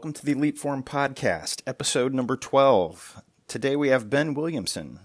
welcome to the Elite Form Podcast, episode number 12. Today we have Ben Williamson.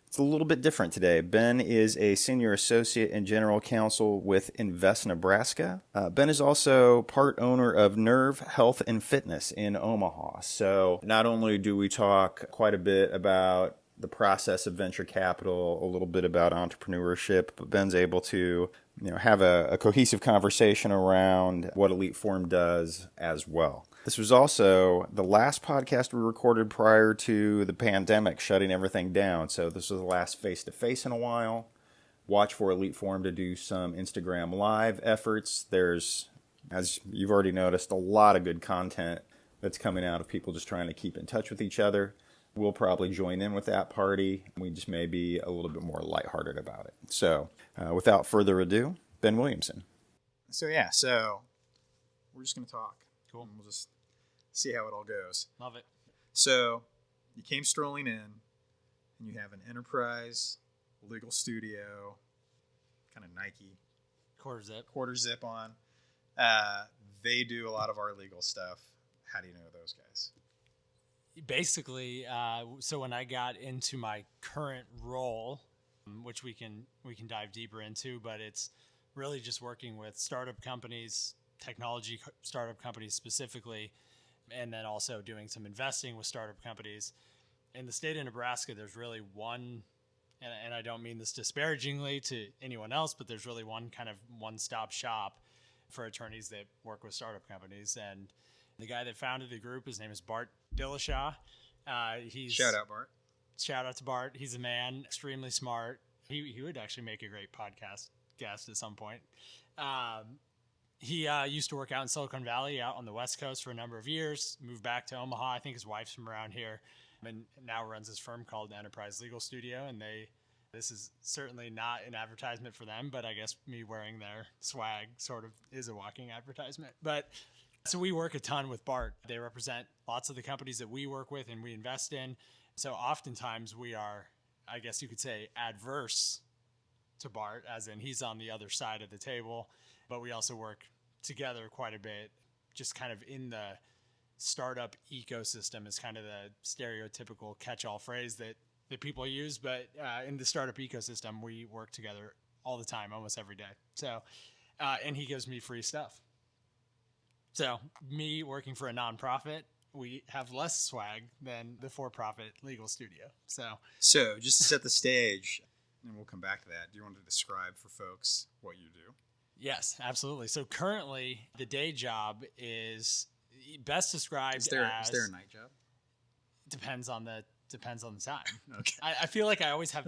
It's a little bit different today. Ben is a senior associate and general counsel with Invest Nebraska. Ben is also part owner of Nerve Health and Fitness in Omaha. So not only do we talk quite a bit about the process of venture capital, a little bit about entrepreneurship, but Ben's able to have a cohesive conversation around what Elite Form does as well. This was also the last podcast we recorded prior to the pandemic shutting everything down. So this was the last face-to-face in a while. Watch for Elite Form to do some Instagram live efforts. There's, as you've already noticed, a lot of good content that's coming out of people just trying to keep in touch with each other. We'll probably join in with that party. We just may be a little bit more lighthearted about it. So without further ado, Ben Williamson. So we're just going to talk. Cool. And we'll just see how it all goes. Love it. So you came strolling in, and you have an enterprise legal studio, kind of Nike. Quarter zip on. They do a lot of our legal stuff. How do you know those guys? Basically, so when I got into my current role, which we can dive deeper into, but it's really just working with startup companies, technology startup companies specifically, and then also doing some investing with startup companies. In the state of Nebraska, there's really one, and I don't mean this disparagingly to anyone else, but there's really one kind of one-stop shop for attorneys that work with startup companies. And the guy that founded the group, his name is Bart Dillashaw. Shout out, Bart. Shout out to Bart. He's a man, extremely smart. He would actually make a great podcast guest at some point. He used to work out in Silicon Valley, out on the West Coast for a number of years, moved back to Omaha. I think his wife's from around here, and now runs his firm called Enterprise Legal Studio. And this is certainly not an advertisement for them, but I guess me wearing their swag sort of is a walking advertisement. But so we work a ton with Bart. They represent lots of the companies that we work with and we invest in. So oftentimes we are, I guess you could say, adverse to Bart, as in he's on the other side of the table, but we also work together quite a bit, just kind of in the startup ecosystem is kind of the stereotypical catch-all phrase that people use. But in the startup ecosystem, we work together all the time, almost every day. So, and he gives me free stuff. So me working for a nonprofit, we have less swag than the for-profit legal studio. So just to set the stage, and we'll come back to that, do you want to describe for folks what you do? Yes, absolutely. So currently, the day job is best described Is there a night job? Depends on the time. Okay. I feel like I always have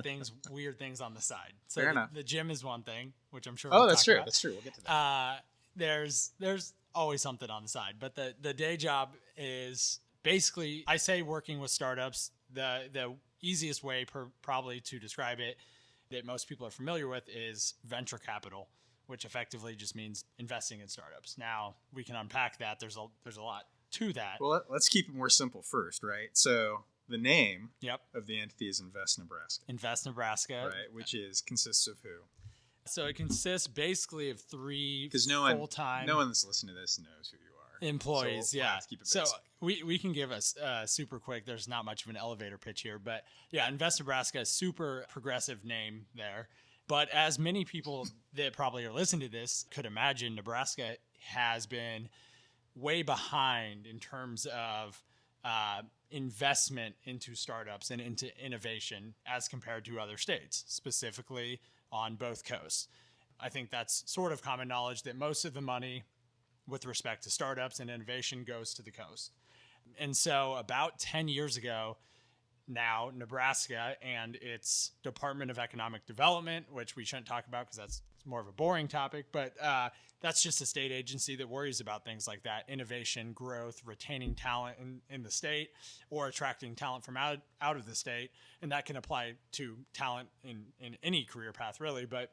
weird things on the side. So Fair enough. The gym is one thing, which I'm sure. Oh, we'll that's talk true. about. That's true. We'll get to that. There's always something on the side, but the day job is basically, I say working with startups. The easiest way probably to describe it that most people are familiar with is venture capital, which effectively just means investing in startups. Now we can unpack that. There's a lot to that. Well, let's keep it more simple first, right? So the name Yep. of the entity is Invest Nebraska. Invest Nebraska. Right, which consists of who? So it consists basically of three full-time. No one that's listening to this knows who you are. Employees, so yeah. Let's keep it so basic. we can give us super quick. There's not much of an elevator pitch here, but yeah, Invest Nebraska, super progressive name there. But as many people that probably are listening to this could imagine, Nebraska has been way behind in terms of investment into startups and into innovation as compared to other states, specifically on both coasts. I think that's sort of common knowledge that most of the money with respect to startups and innovation goes to the coast. And so about 10 years ago, now Nebraska and its Department of Economic Development, which we shouldn't talk about because that's more of a boring topic, but that's just a state agency that worries about things like that: innovation, growth, retaining talent in the state, or attracting talent from out of the state. And that can apply to talent in any career path, really. But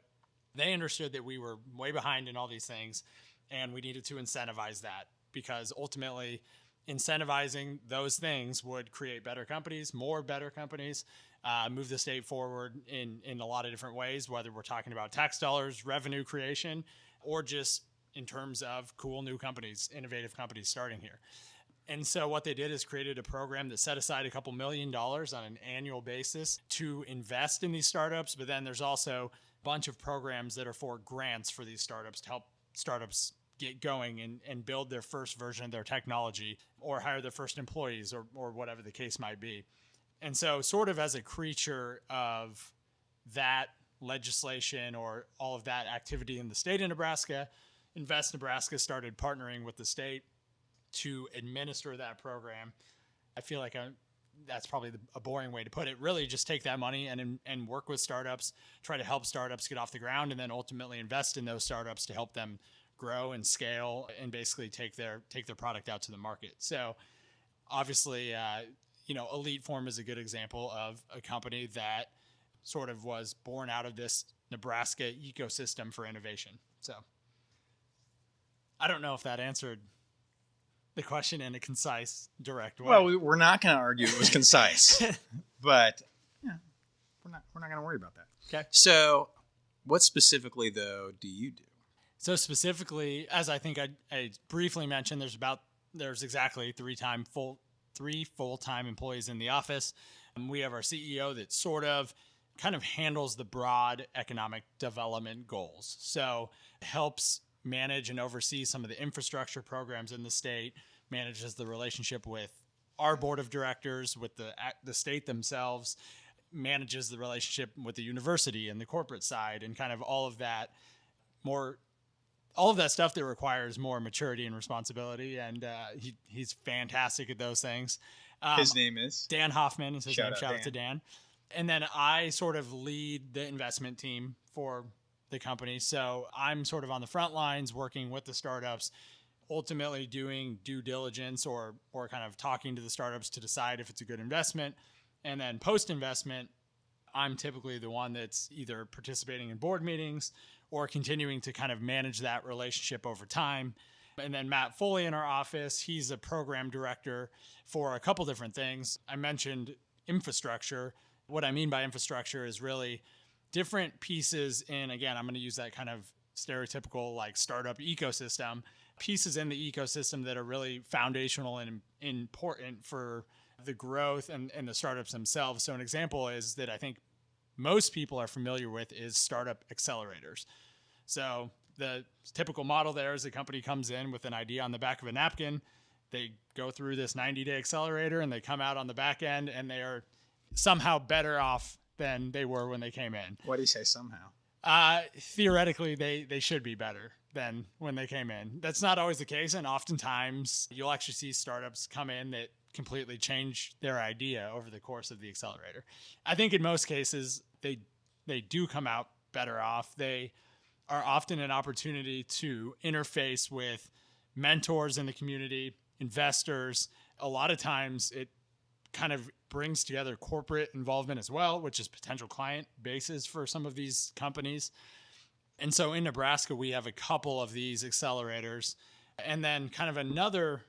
they understood that we were way behind in all these things, and we needed to incentivize that, because ultimately incentivizing those things would create better companies, more better companies, move the state forward in a lot of different ways, whether we're talking about tax dollars, revenue creation, or just in terms of cool new companies, innovative companies starting here. And so what they did is created a program that set aside a couple $1 million on an annual basis to invest in these startups. But then there's also a bunch of programs that are for grants for these startups to help startups get going and build their first version of their technology or hire their first employees or whatever the case might be. And so sort of as a creature of that legislation or all of that activity in the state of Nebraska, Invest Nebraska started partnering with the state to administer that program. I feel like that's probably a boring way to put it. Really just take that money and work with startups, try to help startups get off the ground, and then ultimately invest in those startups to help them grow and scale and basically take their product out to the market. So obviously, Elite Form is a good example of a company that sort of was born out of this Nebraska ecosystem for innovation. So I don't know if that answered the question in a concise, direct way. Well, we're not going to argue it was concise, but we're not going to worry about that. Okay. So what specifically, though, do you do? So specifically, as I think I briefly mentioned, there's exactly three full-time employees in the office. We have our CEO that sort of kind of handles the broad economic development goals. So helps manage and oversee some of the infrastructure programs in the state, manages the relationship with our board of directors, with the state themselves, manages the relationship with the university and the corporate side, and kind of all of that stuff that requires more maturity and responsibility. And he's fantastic at those things. His name is? Dan Hoffman is his name. Shout out Dan. to Dan. And then I sort of lead the investment team for the company. So I'm sort of on the front lines working with the startups, ultimately doing due diligence or kind of talking to the startups to decide if it's a good investment. And then post-investment, I'm typically the one that's either participating in board meetings or continuing to kind of manage that relationship over time. And then Matt Foley in our office, he's a program director for a couple different things. I mentioned infrastructure. What I mean by infrastructure is really different pieces in, again, I'm going to use that kind of stereotypical like startup ecosystem, pieces in the ecosystem that are really foundational and important for the growth and the startups themselves. So an example is that I think most people are familiar with is startup accelerators. So the typical model there is a company comes in with an idea on the back of a napkin. They go through this 90-day accelerator and they come out on the back end and they are somehow better off than they were when they came in. What do you say somehow? Theoretically, they should be better than when they came in. That's not always the case. And oftentimes you'll actually see startups come in that completely change their idea over the course of the accelerator. I think in most cases, they do come out better off. They are often an opportunity to interface with mentors in the community, investors. A lot of times it kind of brings together corporate involvement as well, which is potential client bases for some of these companies. And so in Nebraska, we have a couple of these accelerators. And then kind of another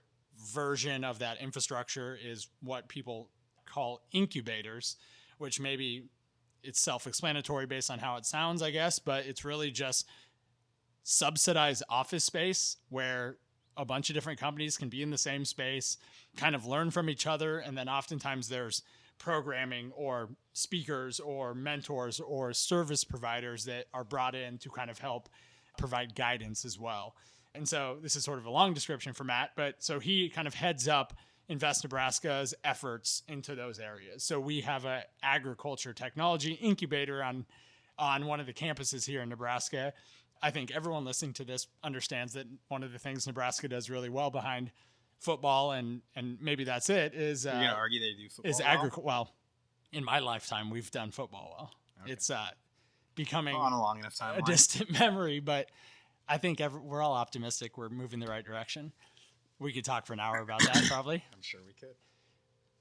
version of that infrastructure is what people call incubators, which maybe it's self-explanatory based on how it sounds, I guess, but it's really just subsidized office space where a bunch of different companies can be in the same space, kind of learn from each other. And then oftentimes there's programming or speakers or mentors or service providers that are brought in to kind of help provide guidance as well. And so this is sort of a long description for Matt, but so he kind of heads up Invest Nebraska's efforts into those areas. So we have an agriculture technology incubator on one of the campuses here in Nebraska. I think everyone listening to this understands that one of the things Nebraska does really well behind football, and maybe that's it, is You're going to argue they do football is agriculture. Well, in my lifetime, we've done football well. Okay. It's becoming on a long enough timeline. A distant memory, but I think we're all optimistic. We're moving the right direction. We could talk for an hour about that, probably. I'm sure we could.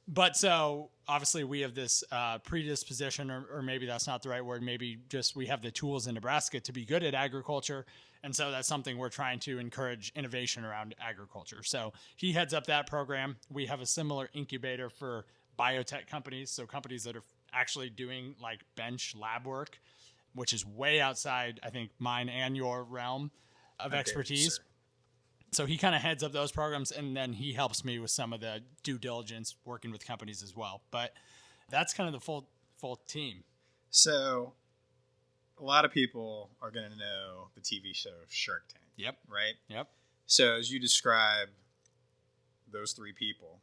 But so obviously we have this predisposition, or maybe that's not the right word. Maybe just we have the tools in Nebraska to be good at agriculture. And so that's something we're trying to encourage innovation around agriculture. So he heads up that program. We have a similar incubator for biotech companies. So companies that are actually doing like bench lab work, which is way outside, I think, mine and your realm of expertise. So he kind of heads up those programs, and then he helps me with some of the due diligence working with companies as well. But that's kind of the full team. So a lot of people are going to know the TV show Shark Tank. Yep. Right? Yep. So as you describe those three people,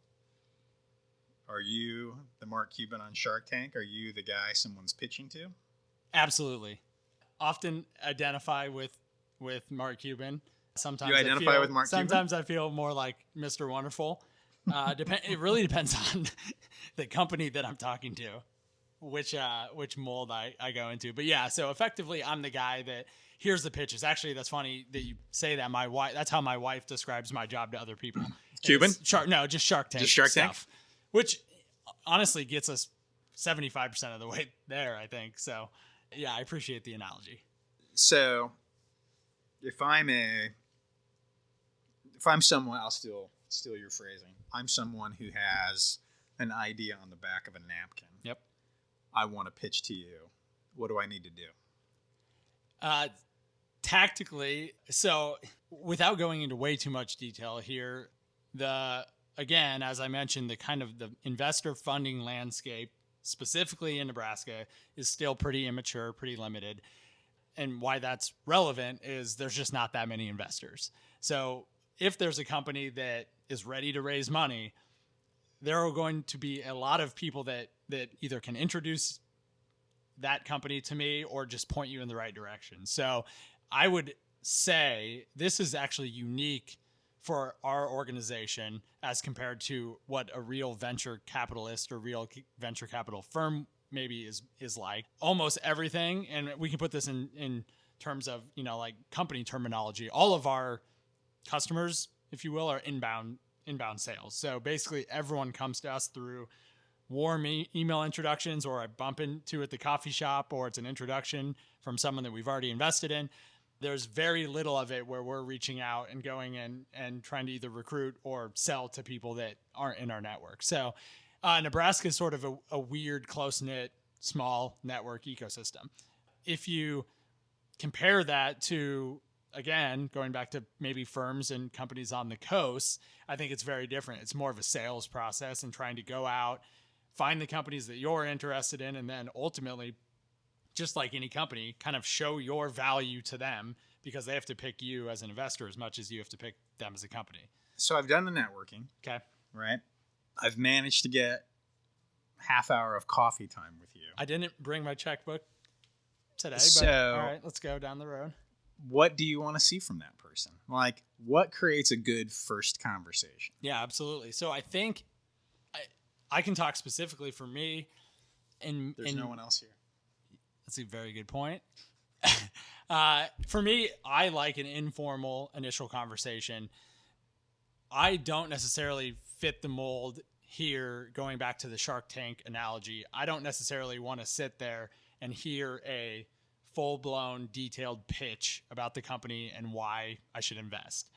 are you the Mark Cuban on Shark Tank? Are you the guy someone's pitching to? Absolutely. Often identify with Mark Cuban. Sometimes you identify with Mark Cuban? Sometimes I feel more like Mr. Wonderful. It really depends on the company that I'm talking to, which mold I go into. But yeah, so effectively I'm the guy that here's the pitches. Actually, that's funny that you say that. My wife, that's how my wife describes my job to other people. Cuban? Just Shark Tank. Just Shark Tank? Stuff, which honestly gets us 75% of the way there, I think. So yeah, I appreciate the analogy. So if I'm someone, I'll steal your phrasing. I'm someone who has an idea on the back of a napkin. Yep. I want to pitch to you. What do I need to do? Tactically, so without going into way too much detail here, again, as I mentioned, the investor funding landscape, specifically in Nebraska, is still pretty immature, pretty limited. And why that's relevant is there's just not that many investors. So if there's a company that is ready to raise money, there are going to be a lot of people that either can introduce that company to me or just point you in the right direction. So I would say this is actually unique for our organization as compared to what a real venture capitalist or real venture capital firm maybe is like. Almost everything, and we can put this in terms of, like company terminology, all of our customers, if you will, are inbound sales. So basically everyone comes to us through warm email introductions, or I bump into at the coffee shop, or it's an introduction from someone that we've already invested in. There's very little of it where we're reaching out and going in and trying to either recruit or sell to people that aren't in our network. So Nebraska is sort of a weird, close-knit, small network ecosystem. If you compare that to, again, going back to maybe firms and companies on the coast, I think it's very different. It's more of a sales process and trying to go out, find the companies that you're interested in, and then ultimately, just like any company, kind of show your value to them, because they have to pick you as an investor as much as you have to pick them as a company. So I've done the networking. Okay. Right? I've managed to get half hour of coffee time with you. I didn't bring my checkbook today, So, but all right, let's go down the road. What do you want to see from that person? Like, what creates a good first conversation? Yeah, absolutely. So I think I can talk specifically for me. There's no one else here. That's a very good point. For me, I like an informal initial conversation. I don't necessarily fit the mold here, going back to the Shark Tank analogy. I don't necessarily want to sit there and hear a full-blown detailed pitch about the company and why I should invest.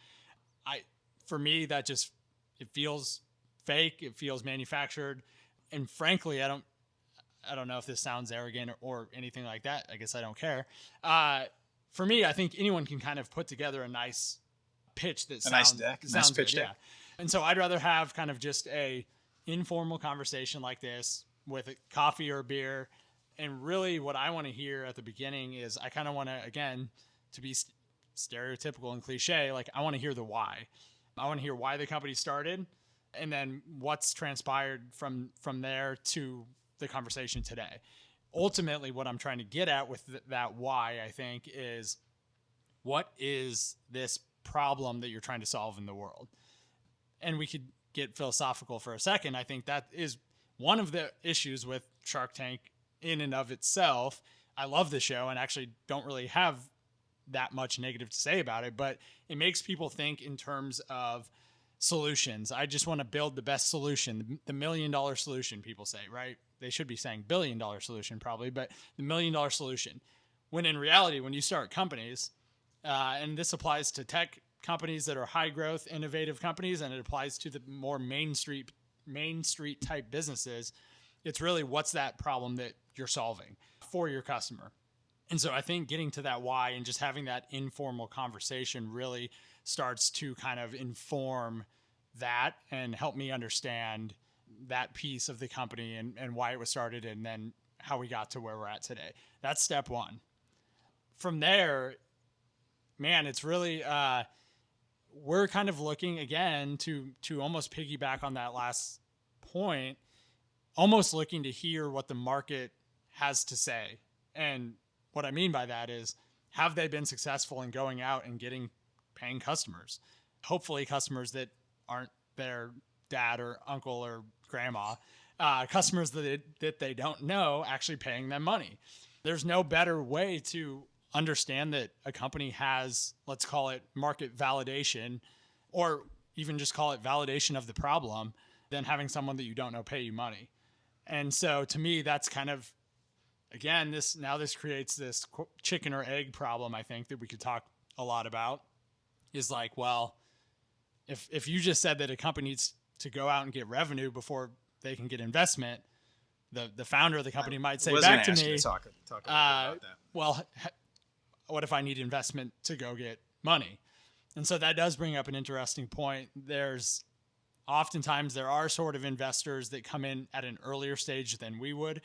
For me, that it feels fake. It feels manufactured. And frankly, I don't know if this sounds arrogant or anything like that. I guess I don't care. For me, I think anyone can kind of put together a nice pitch that nice deck, nice pitch deck. Yeah. And so I'd rather have kind of just a informal conversation like this with a coffee or a beer. And really what I want to hear at the beginning is I kind of want to, again, to be stereotypical and cliche, like I want to hear the why. I want to hear why the company started, and then what's transpired from there to the conversation today. Ultimately, what I'm trying to get at with that why, I think, is what is this problem that you're trying to solve in the world? And we could get philosophical for a second. I think that is one of the issues with Shark Tank in and of itself. I love the show and actually don't really have that much negative to say about it, but it makes people think in terms of solutions. I just want to build the best solution, the $1 million solution, people say, right? They should be saying $1 billion solution probably, but the $1 million solution. When in reality, when you start companies, and this applies to tech companies that are high growth, innovative companies, and it applies to the more main street type businesses, it's really what's that problem that you're solving for your customer. And so I think getting to that why and just having that informal conversation really starts to kind of inform that and help me understand that piece of the company and why it was started and then how we got to where we're at today. That's step one. From there, man, it's really, we're kind of looking again to almost piggyback on that last point, almost looking to hear what the market has to say. And what I mean by that is, have they been successful in going out and getting paying customers? Hopefully customers that aren't their dad or uncle or grandma, customers that they don't know actually paying them money. There's no better way to understand that a company has, let's call it market validation, or even just call it validation of the problem, than having someone that you don't know pay you money. And so to me, that's kind of, again, this creates this chicken or egg problem, I think, that we could talk a lot about, is like, well, if you just said that a company needs to go out and get revenue before they can get investment, the founder of the company might say back to me, talk about that. Well, what if I need investment to go get money? And so that does bring up an interesting point. Oftentimes there are sort of investors that come in at an earlier stage than we would.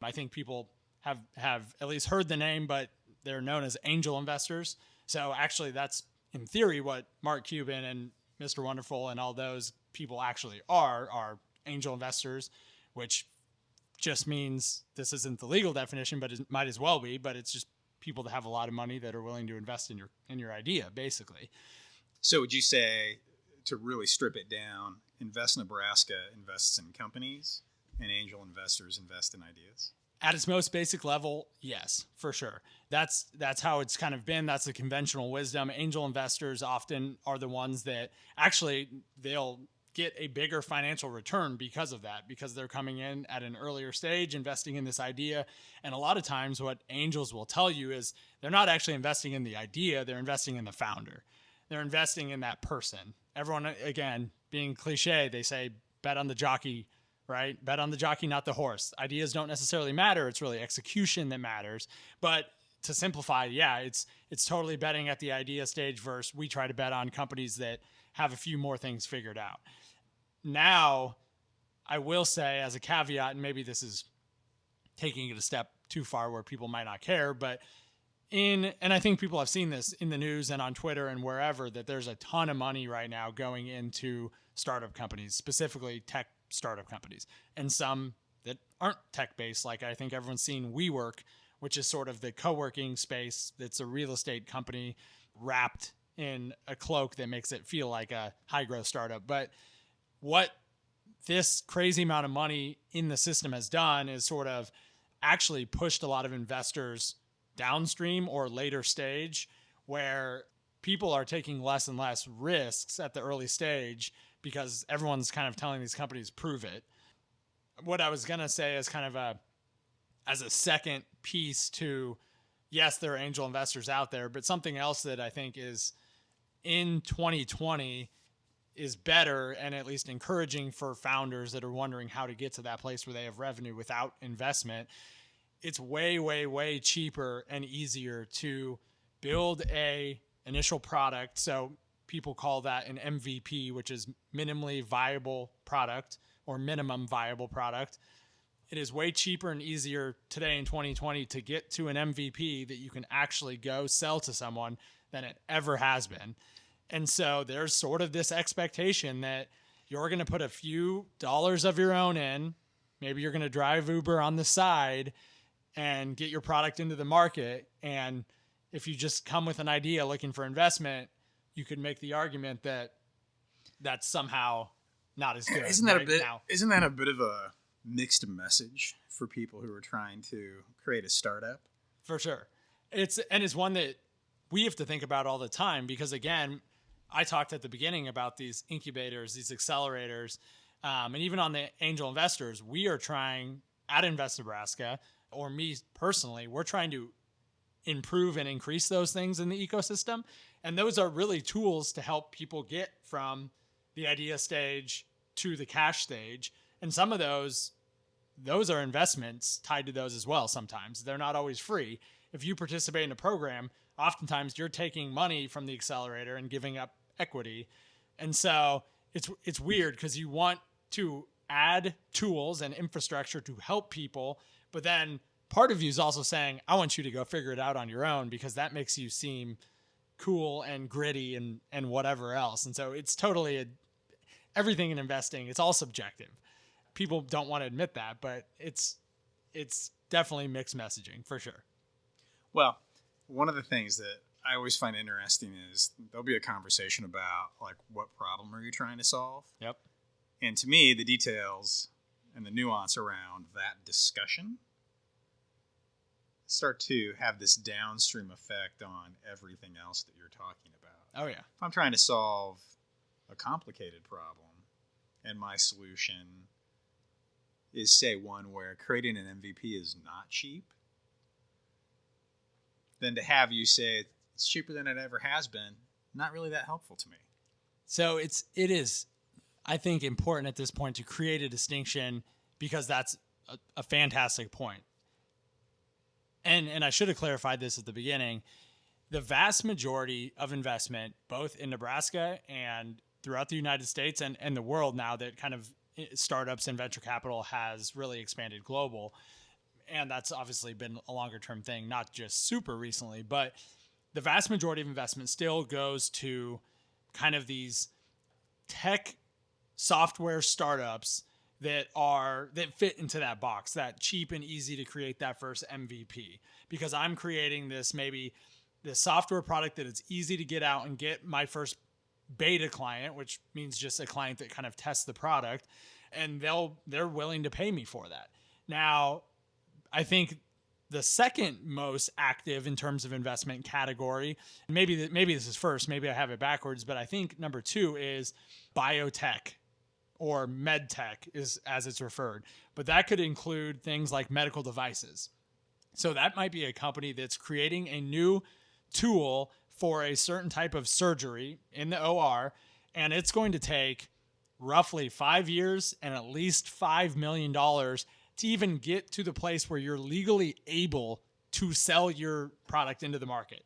I think people have at least heard the name, but they're known as angel investors. So actually that's in theory what Mark Cuban and Mr. Wonderful and all those people actually are angel investors, which just means this isn't the legal definition, but it might as well be, but it's just people that have a lot of money that are willing to invest in your idea, basically. So would you say, to really strip it down, Invest Nebraska invests in companies and angel investors invest in ideas? At its most basic level, yes, for sure. That's how it's kind of been. That's the conventional wisdom. Angel investors often are the ones that actually they'll get a bigger financial return because of that, because they're coming in at an earlier stage, investing in this idea. And a lot of times what angels will tell you is they're not actually investing in the idea, they're investing in the founder. They're investing in that person. Everyone, again, being cliche, they say, bet on the jockey, right? Bet on the jockey, not the horse. Ideas don't necessarily matter. It's really execution that matters. But to simplify, yeah, it's totally betting at the idea stage versus we try to bet on companies that have a few more things figured out. Now, I will say as a caveat, and maybe this is taking it a step too far where people might not care, but and I think people have seen this in the news and on Twitter and wherever, that there's a ton of money right now going into startup companies, specifically tech startup companies, and some that aren't tech-based, like I think everyone's seen WeWork, which is sort of the co-working space that's a real estate company wrapped in a cloak that makes it feel like a high-growth startup. But what this crazy amount of money in the system has done is sort of actually pushed a lot of investors downstream or later stage, where people are taking less and less risks at the early stage because everyone's kind of telling these companies, prove it. What I was going to say is kind of as a second piece to, yes, there are angel investors out there, but something else that I think is in 2020 is better and at least encouraging for founders that are wondering how to get to that place where they have revenue without investment. It's way, way, way cheaper and easier to build a initial product. So people call that an MVP, which is minimally viable product or minimum viable product. It is way cheaper and easier today in 2020 to get to an MVP that you can actually go sell to someone than it ever has been. And so there's sort of this expectation that you're going to put a few dollars of your own in. Maybe you're going to drive Uber on the side and get your product into the market. And if you just come with an idea looking for investment, you could make the argument that that's somehow not as good. Isn't that a bit of a mixed message for people who are trying to create a startup? For sure. It's one that we have to think about all the time, because again, I talked at the beginning about these incubators, these accelerators, and even on the angel investors, we are trying at Invest Nebraska, or me personally, we're trying to improve and increase those things in the ecosystem. And those are really tools to help people get from the idea stage to the cash stage. And some of those are investments tied to those as well. Sometimes they're not always free. If you participate in a program, oftentimes you're taking money from the accelerator and giving up equity. And so it's weird because you want to add tools and infrastructure to help people, but then part of you is also saying, I want you to go figure it out on your own because that makes you seem cool and gritty and whatever else. And so it's totally everything in investing, it's all subjective. People don't want to admit that, but it's definitely mixed messaging for sure. Well, one of the things that I always find interesting is there'll be a conversation about like, what problem are you trying to solve? Yep. And to me, the details and the nuance around that discussion start to have this downstream effect on everything else that you're talking about. Oh yeah. If I'm trying to solve a complicated problem and my solution is, say, one where creating an MVP is not cheap, then to have you say it's cheaper than it ever has been, not really that helpful to me. So it is, I think, important at this point to create a distinction because that's a fantastic point. And I should have clarified this at the beginning. The vast majority of investment, both in Nebraska and throughout the United States and the world now that kind of startups and venture capital has really expanded global. And that's obviously been a longer term thing, not just super recently, but the vast majority of investment still goes to kind of these tech software startups that fit into that box, that cheap and easy to create that first MVP, because I'm creating this software product that it's easy to get out and get my first beta client, which means just a client that kind of tests the product, and they're willing to pay me for that. Now, I think the second most active in terms of investment category, maybe this is first, maybe I have it backwards, but I think number 2 is biotech or med tech is as it's referred. But that could include things like medical devices. So that might be a company that's creating a new tool for a certain type of surgery in the OR, and it's going to take roughly 5 years and at least $5 million to even get to the place where you're legally able to sell your product into the market.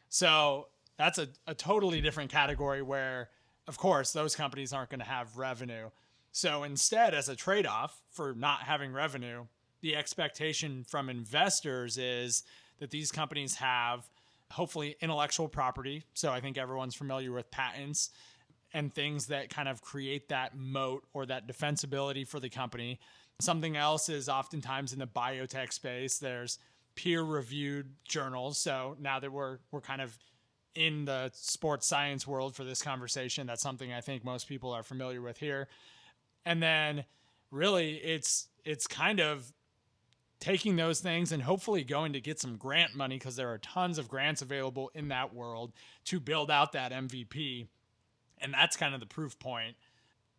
So that's a totally different category where, of course, those companies aren't going to have revenue. So instead, as a trade-off for not having revenue, the expectation from investors is that these companies have hopefully intellectual property. So I think everyone's familiar with patents and things that kind of create that moat or that defensibility for the company. Something else is oftentimes in the biotech space, there's peer-reviewed journals. So now that we're kind of in the sports science world for this conversation, that's something I think most people are familiar with here. And then really it's kind of taking those things and hopefully going to get some grant money, because there are tons of grants available in that world to build out that MVP. And that's kind of the proof point,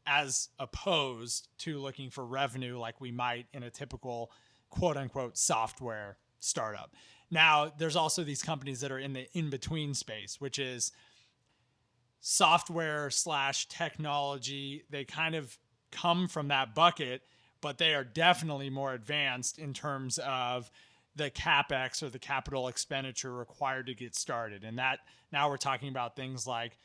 as opposed to looking for revenue like we might in a typical quote unquote software startup. Now, there's also these companies that are in the in-between space, which is software / technology. They kind of come from that bucket, but they are definitely more advanced in terms of the CapEx or the capital expenditure required to get started. And that now we're talking about things like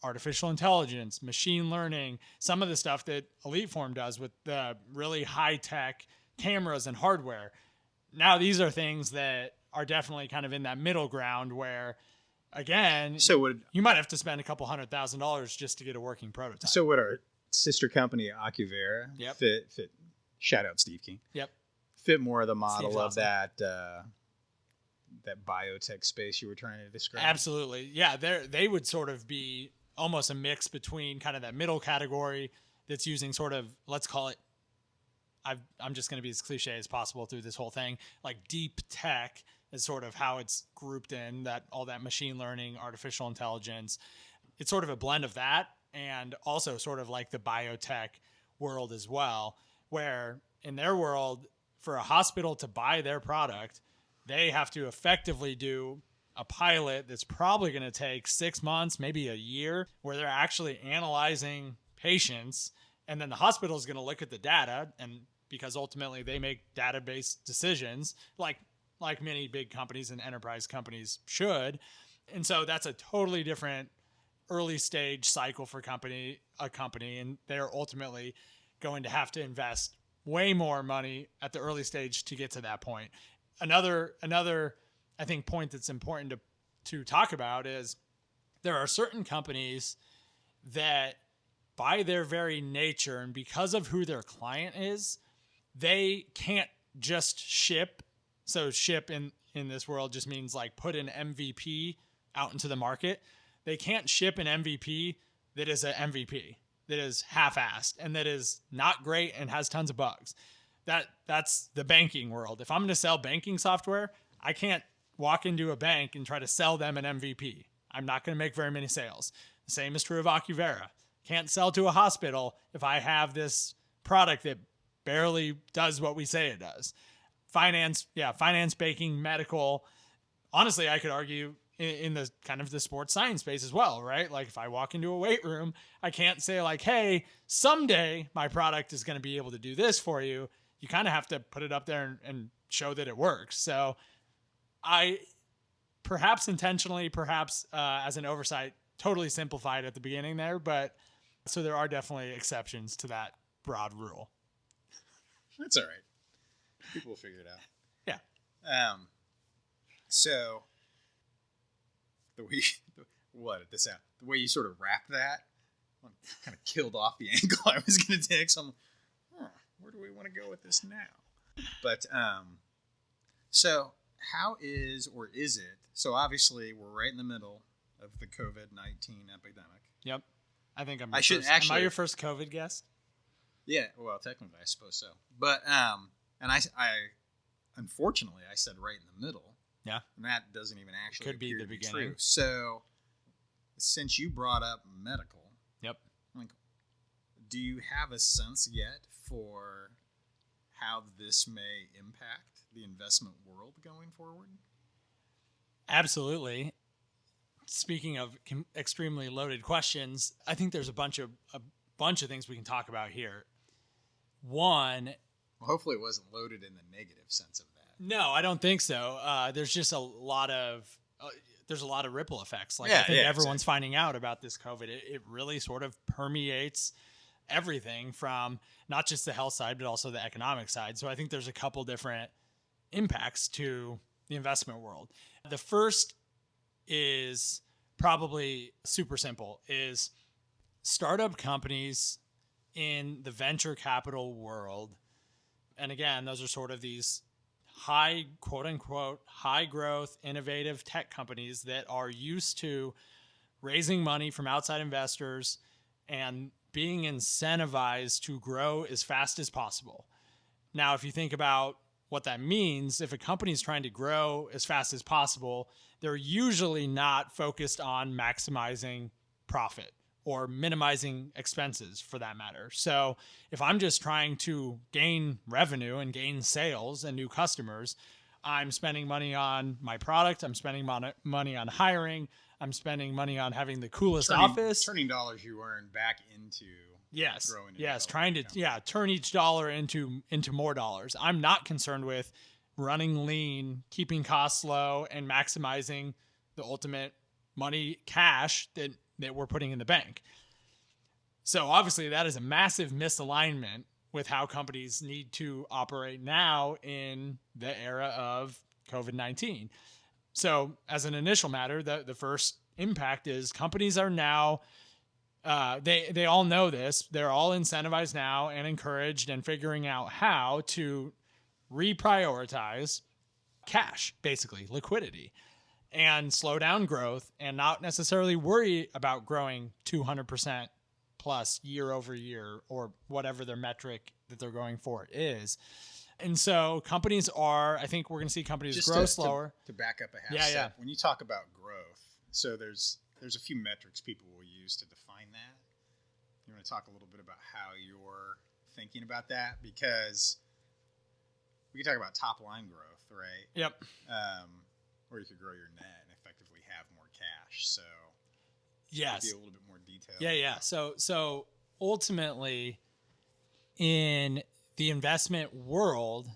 artificial intelligence, machine learning, some of the stuff that Eliteform does with the really high-tech cameras and hardware. Now, these are things that are definitely kind of in that middle ground where, again, you might have to spend a couple $100,000 just to get a working prototype. So would our sister company, Ocuvera, Yep. fit, shout out Steve King, Yep. fit more of the model Steve's of awesome. that biotech space you were trying to describe? Absolutely. Yeah, they would sort of be almost a mix between kind of that middle category that's using sort of, let's call it, I'm just going to be as cliche as possible through this whole thing, like deep tech is sort of how it's grouped in, that all that machine learning, artificial intelligence. It's sort of a blend of that and also sort of like the biotech world as well, where in their world, for a hospital to buy their product, they have to effectively do a pilot that's probably going to take 6 months, maybe a year, where they're actually analyzing patients. And then the hospital is going to look at the data, and because ultimately they make database decisions, like like many big companies and enterprise companies should. And so that's a totally different early stage cycle for a company, and they're ultimately going to have to invest way more money at the early stage to get to that point. Another I think point that's important to talk about is there are certain companies that by their very nature and because of who their client is, they can't just ship. So ship in this world just means like put an MVP out into the market. They can't ship an MVP that is an MVP, that is half-assed and that is not great and has tons of bugs. That's the banking world. If I'm going to sell banking software, I can't walk into a bank and try to sell them an MVP. I'm not going to make very many sales. The same is true of Ocuvera. Can't sell to a hospital if I have this product that barely does what we say it does. Finance, banking, medical. Honestly, I could argue in the kind of the sports science space as well, right? Like if I walk into a weight room, I can't say like, hey, someday my product is going to be able to do this for you. You kind of have to put it up there and show that it works. So I perhaps intentionally, perhaps as an oversight, totally simplified at the beginning there, but so there are definitely exceptions to that broad rule. That's all right. People will figure it out. Yeah. So the way you sort of wrap that kind of killed off the angle I was going to take. So I'm like, where do we want to go with this now? But so how is it? So obviously we're right in the middle of the COVID-19 epidemic. Yep. I think am I your first COVID guest? Yeah, well, technically, I suppose so. But and I unfortunately, I said right in the middle. Yeah, and that doesn't even actually could be the beginning. True. So, since you brought up medical, yep. Like, do you have a sense yet for how this may impact the investment world going forward? Absolutely. Speaking of extremely loaded questions, I think there's a bunch of things we can talk about here. One, well, hopefully it wasn't loaded in the negative sense of that. No, I don't think so. There's just a lot of ripple effects. Like I think everyone's finding out about this COVID. It really sort of permeates everything from not just the health side, but also the economic side. So I think there's a couple different impacts to the investment world. The first is probably super simple, is startup companies in the venture capital world. And again, those are sort of these high, quote unquote, high growth, innovative tech companies that are used to raising money from outside investors and being incentivized to grow as fast as possible. Now, if you think about what that means, if a company is trying to grow as fast as possible, they're usually not focused on maximizing profit or minimizing expenses for that matter. So if I'm just trying to gain revenue and gain sales and new customers, I'm spending money on my product, I'm spending money on hiring, I'm spending money on having the coolest office. Turning dollars you earn back into growing. Yes, trying to turn each dollar into more dollars. I'm not concerned with running lean, keeping costs low, and maximizing the ultimate money, cash that we're putting in the bank. So obviously that is a massive misalignment with how companies need to operate now in the era of COVID-19. So as an initial matter, the first impact is companies are now, they all know this. They're all incentivized now and encouraged and figuring out how to reprioritize cash, basically liquidity, and slow down growth and not necessarily worry about growing 200% plus year over year or whatever their metric that they're going for is. And so companies are, I think we're going to see companies just grow slower. To back up a half step, when you talk about growth, so there's a few metrics people will use to define that. You want to talk a little bit about how you're thinking about that? Because we can talk about top line growth, right? Yep. Or you could grow your net and effectively have more cash. So yes, be a little bit more detailed. Yeah. So ultimately, in the investment world,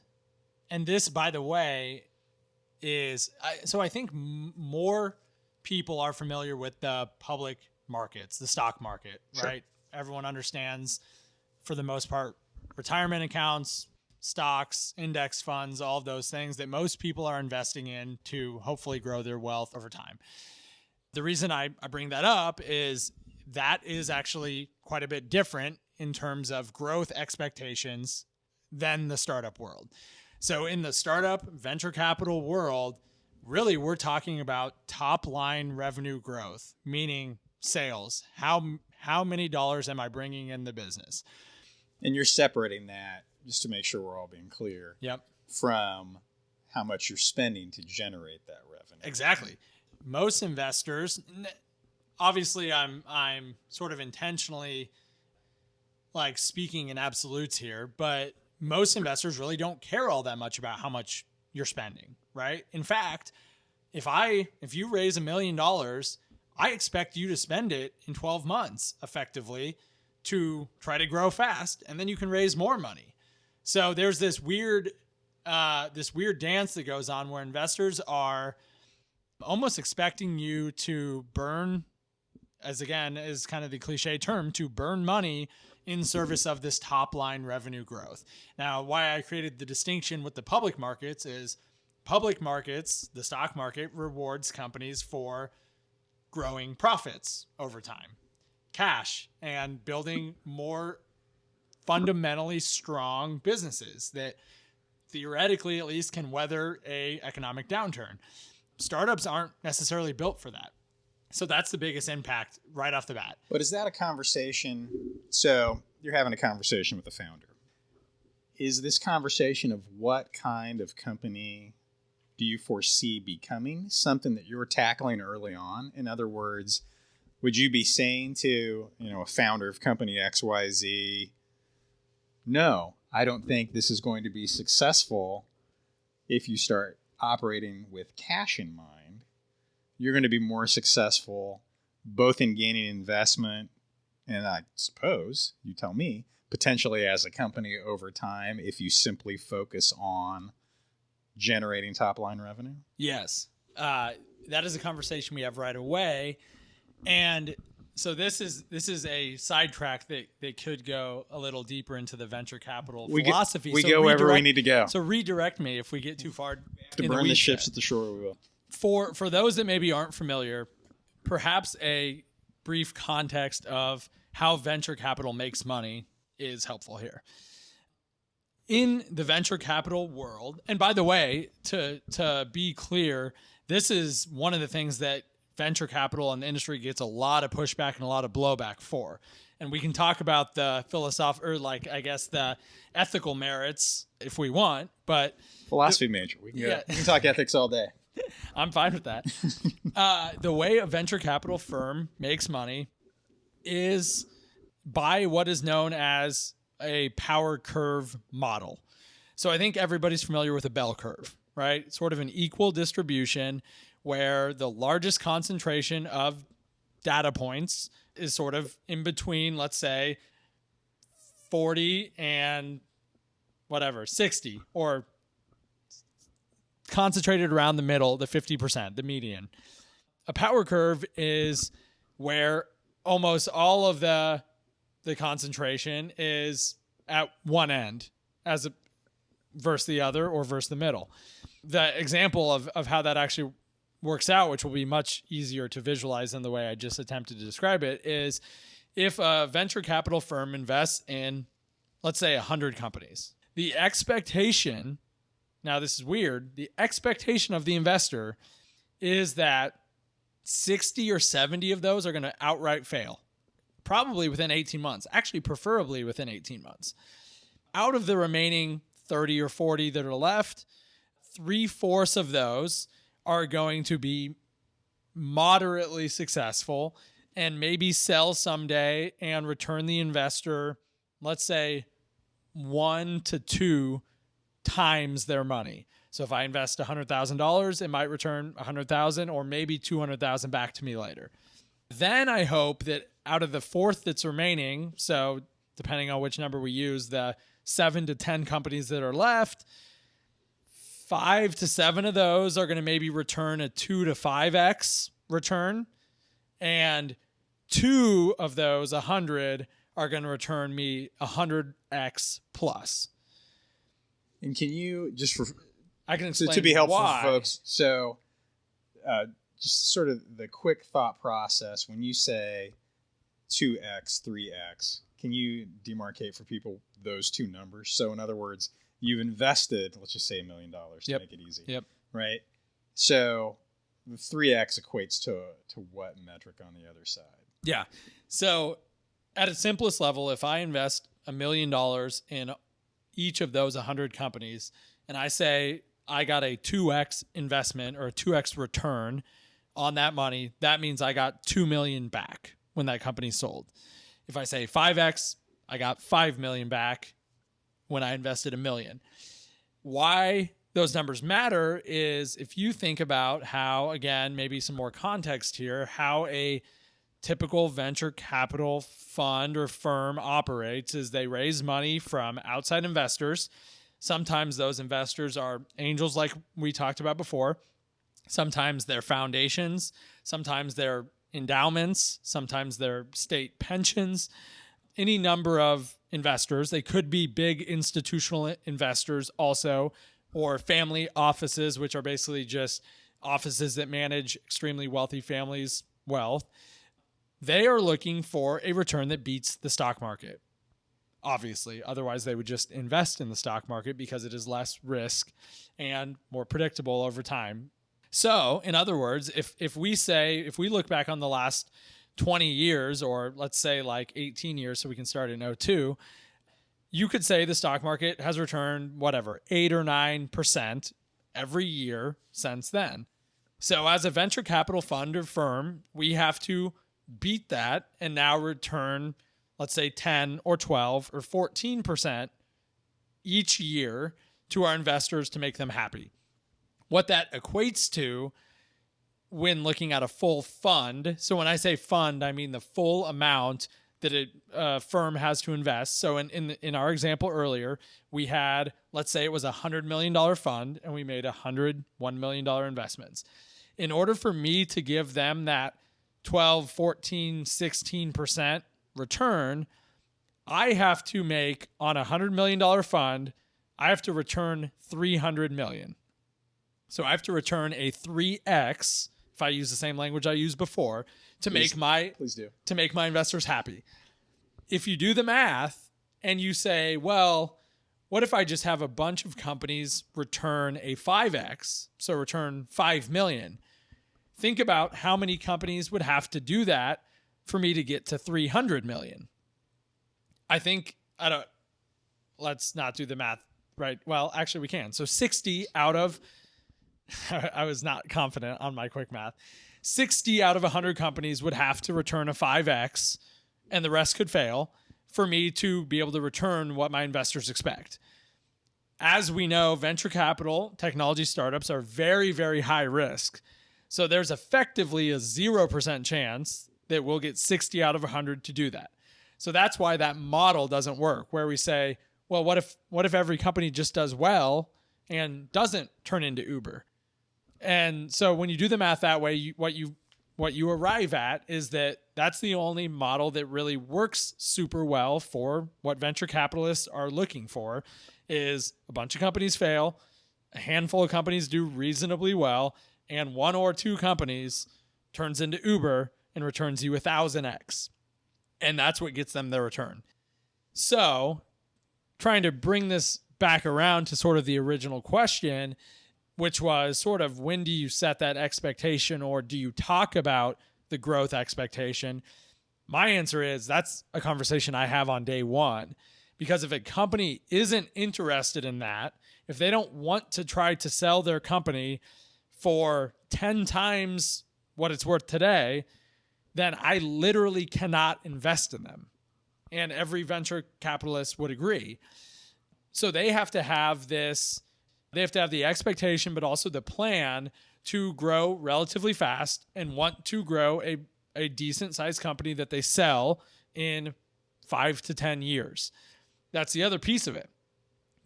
and this, by the way, is, I think more people are familiar with the public markets, the stock market, right? Everyone understands, for the most part, retirement accounts, stocks, index funds, all of those things that most people are investing in to hopefully grow their wealth over time. The reason I bring that up is that is actually quite a bit different in terms of growth expectations than the startup world. So in the startup venture capital world, really we're talking about top line revenue growth, meaning sales. How many dollars am I bringing in the business? And you're separating that, just to make sure we're all being clear, from how much you're spending to generate that revenue. Exactly. Most investors, obviously I'm sort of intentionally like speaking in absolutes here, but most investors really don't care all that much about how much you're spending, right? In fact, if you raise $1 million, I expect you to spend it in 12 months effectively to try to grow fast, and then you can raise more money. So there's this weird dance that goes on where investors are almost expecting you to burn, as again is kind of the cliche term, to burn money in service of this top line revenue growth. Now, why I created the distinction with the public markets is public markets, the stock market, rewards companies for growing profits over time, cash, and building more fundamentally strong businesses that theoretically at least can weather a economic downturn. Startups aren't necessarily built for that. So that's the biggest impact right off the bat. But is that a conversation? So you're having a conversation with the founder. Is this conversation of what kind of company do you foresee becoming something that you're tackling early on? In other words, would you be saying to, a founder of company XYZ, no, I don't think this is going to be successful if you start operating with cash in mind. You're going to be more successful both in gaining investment and, I suppose, you tell me, potentially as a company over time if you simply focus on generating top-line revenue? Yes. That is a conversation we have right away. And so this is a sidetrack that could go a little deeper into the venture capital philosophy. We go wherever we need to go. So redirect me if we get too far. To burn the ships at the shore, we will. For those that maybe aren't familiar, perhaps a brief context of how venture capital makes money is helpful here. In the venture capital world, and by the way, to be clear, this is one of the things that venture capital and the industry gets a lot of pushback and a lot of blowback for. And we can talk about the the ethical merits if we want, but philosophy major. We can talk ethics all day. I'm fine with that. The way a venture capital firm makes money is by what is known as a power curve model. So I think everybody's familiar with a bell curve, right? Sort of an equal distribution where the largest concentration of data points is sort of in between, let's say, 40 and 60, or concentrated around the middle, the 50%, the median. A power curve is where almost all of the concentration is at one end versus the other or versus the middle. The example of how that actually works out, which will be much easier to visualize than the way I just attempted to describe it, is if a venture capital firm invests in, let's say, 100 companies, the expectation, now this is weird, the expectation of the investor is that 60 or 70 of those are going to outright fail, probably within 18 months, actually preferably within 18 months. Out of the remaining 30 or 40 that are left, 3/4 of those are going to be moderately successful and maybe sell someday and return the investor, let's say, 1 to 2 times their money. So if I invest $100,000, it might return $100,000 or maybe $200,000 back to me later. Then I hope that out of the 4th that's remaining, so depending on which number we use, the 7 to 10 companies that are left, 5 to 7 of those are going to maybe return a 2 to 5x return. And 2 of those, 100, are going to return me 100x plus. And can you just I can explain to be helpful why. for folks? So, just sort of the quick thought process when you say 2x, 3x, can you demarcate for people those two numbers? So, in other words, you've invested, let's just say $1 million to make it easy. Yep. Right. So, the 3x equates to what metric on the other side? Yeah. So, at its simplest level, if I invest $1 million in each of those 100 companies, and I say I got a 2x investment or a 2x return on that money, that means I got $2 million back when that company sold. If I say 5x, I got $5 million back when I invested $1 million. Why those numbers matter is if you think about how, again, maybe some more context here, how a typical venture capital fund or firm operates is they raise money from outside investors. Sometimes those investors are angels like we talked about before. Sometimes they're foundations. Sometimes they're endowments. Sometimes they're state pensions. Any number of investors. They could be big institutional investors also, or family offices, which are basically just offices that manage extremely wealthy families' wealth. They are looking for a return that beats the stock market. Obviously, otherwise they would just invest in the stock market because it is less risk and more predictable over time. So, in other words, if we look back on the last 20 years, or let's say like 18 years, so we can start in 2002, you could say the stock market has returned whatever, 8 or 9% every year since then. So as a venture capital fund or firm, we have to beat that and now return, let's say 10 or 12 or 14% each year to our investors to make them happy. What that equates to when looking at a full fund, so when I say fund, I mean the full amount that a firm has to invest. So in our example earlier, we had, let's say it was a $100 million fund and we made $101 million investments. In order for me to give them that 12, 14, 16% return, I have to make on a $100 million fund, I have to return $300 million. So I have to return a 3x, if I use the same language I used before, to make my investors happy. If you do the math and you say, well, what if I just have a bunch of companies return a 5x, so return $5 million? Think about how many companies would have to do that for me to get to $300 million. Let's not do the math right. Well, actually we can. So 60 out of, I was not confident on my quick math. 60 out of 100 companies would have to return a 5x and the rest could fail for me to be able to return what my investors expect. As we know, venture capital technology startups are very, very high risk. So there's effectively a 0% chance that we'll get 60 out of 100 to do that. So that's why that model doesn't work, where we say, well, what if every company just does well and doesn't turn into Uber? And so when you do the math that way, what you arrive at is that that's the only model that really works super well for what venture capitalists are looking for, is a bunch of companies fail, a handful of companies do reasonably well, and 1 or 2 companies turns into Uber and returns you 1,000x. And that's what gets them their return. So trying to bring this back around to sort of the original question, which was sort of when do you set that expectation, or do you talk about the growth expectation? My answer is that's a conversation I have on day one. Because if a company isn't interested in that, if they don't want to try to sell their company for 10 times what it's worth today, then I literally cannot invest in them. And every venture capitalist would agree. So they have to have this, they have to have the expectation, but also the plan to grow relatively fast and want to grow a decent sized company that they sell in 5 to 10 years. That's the other piece of it.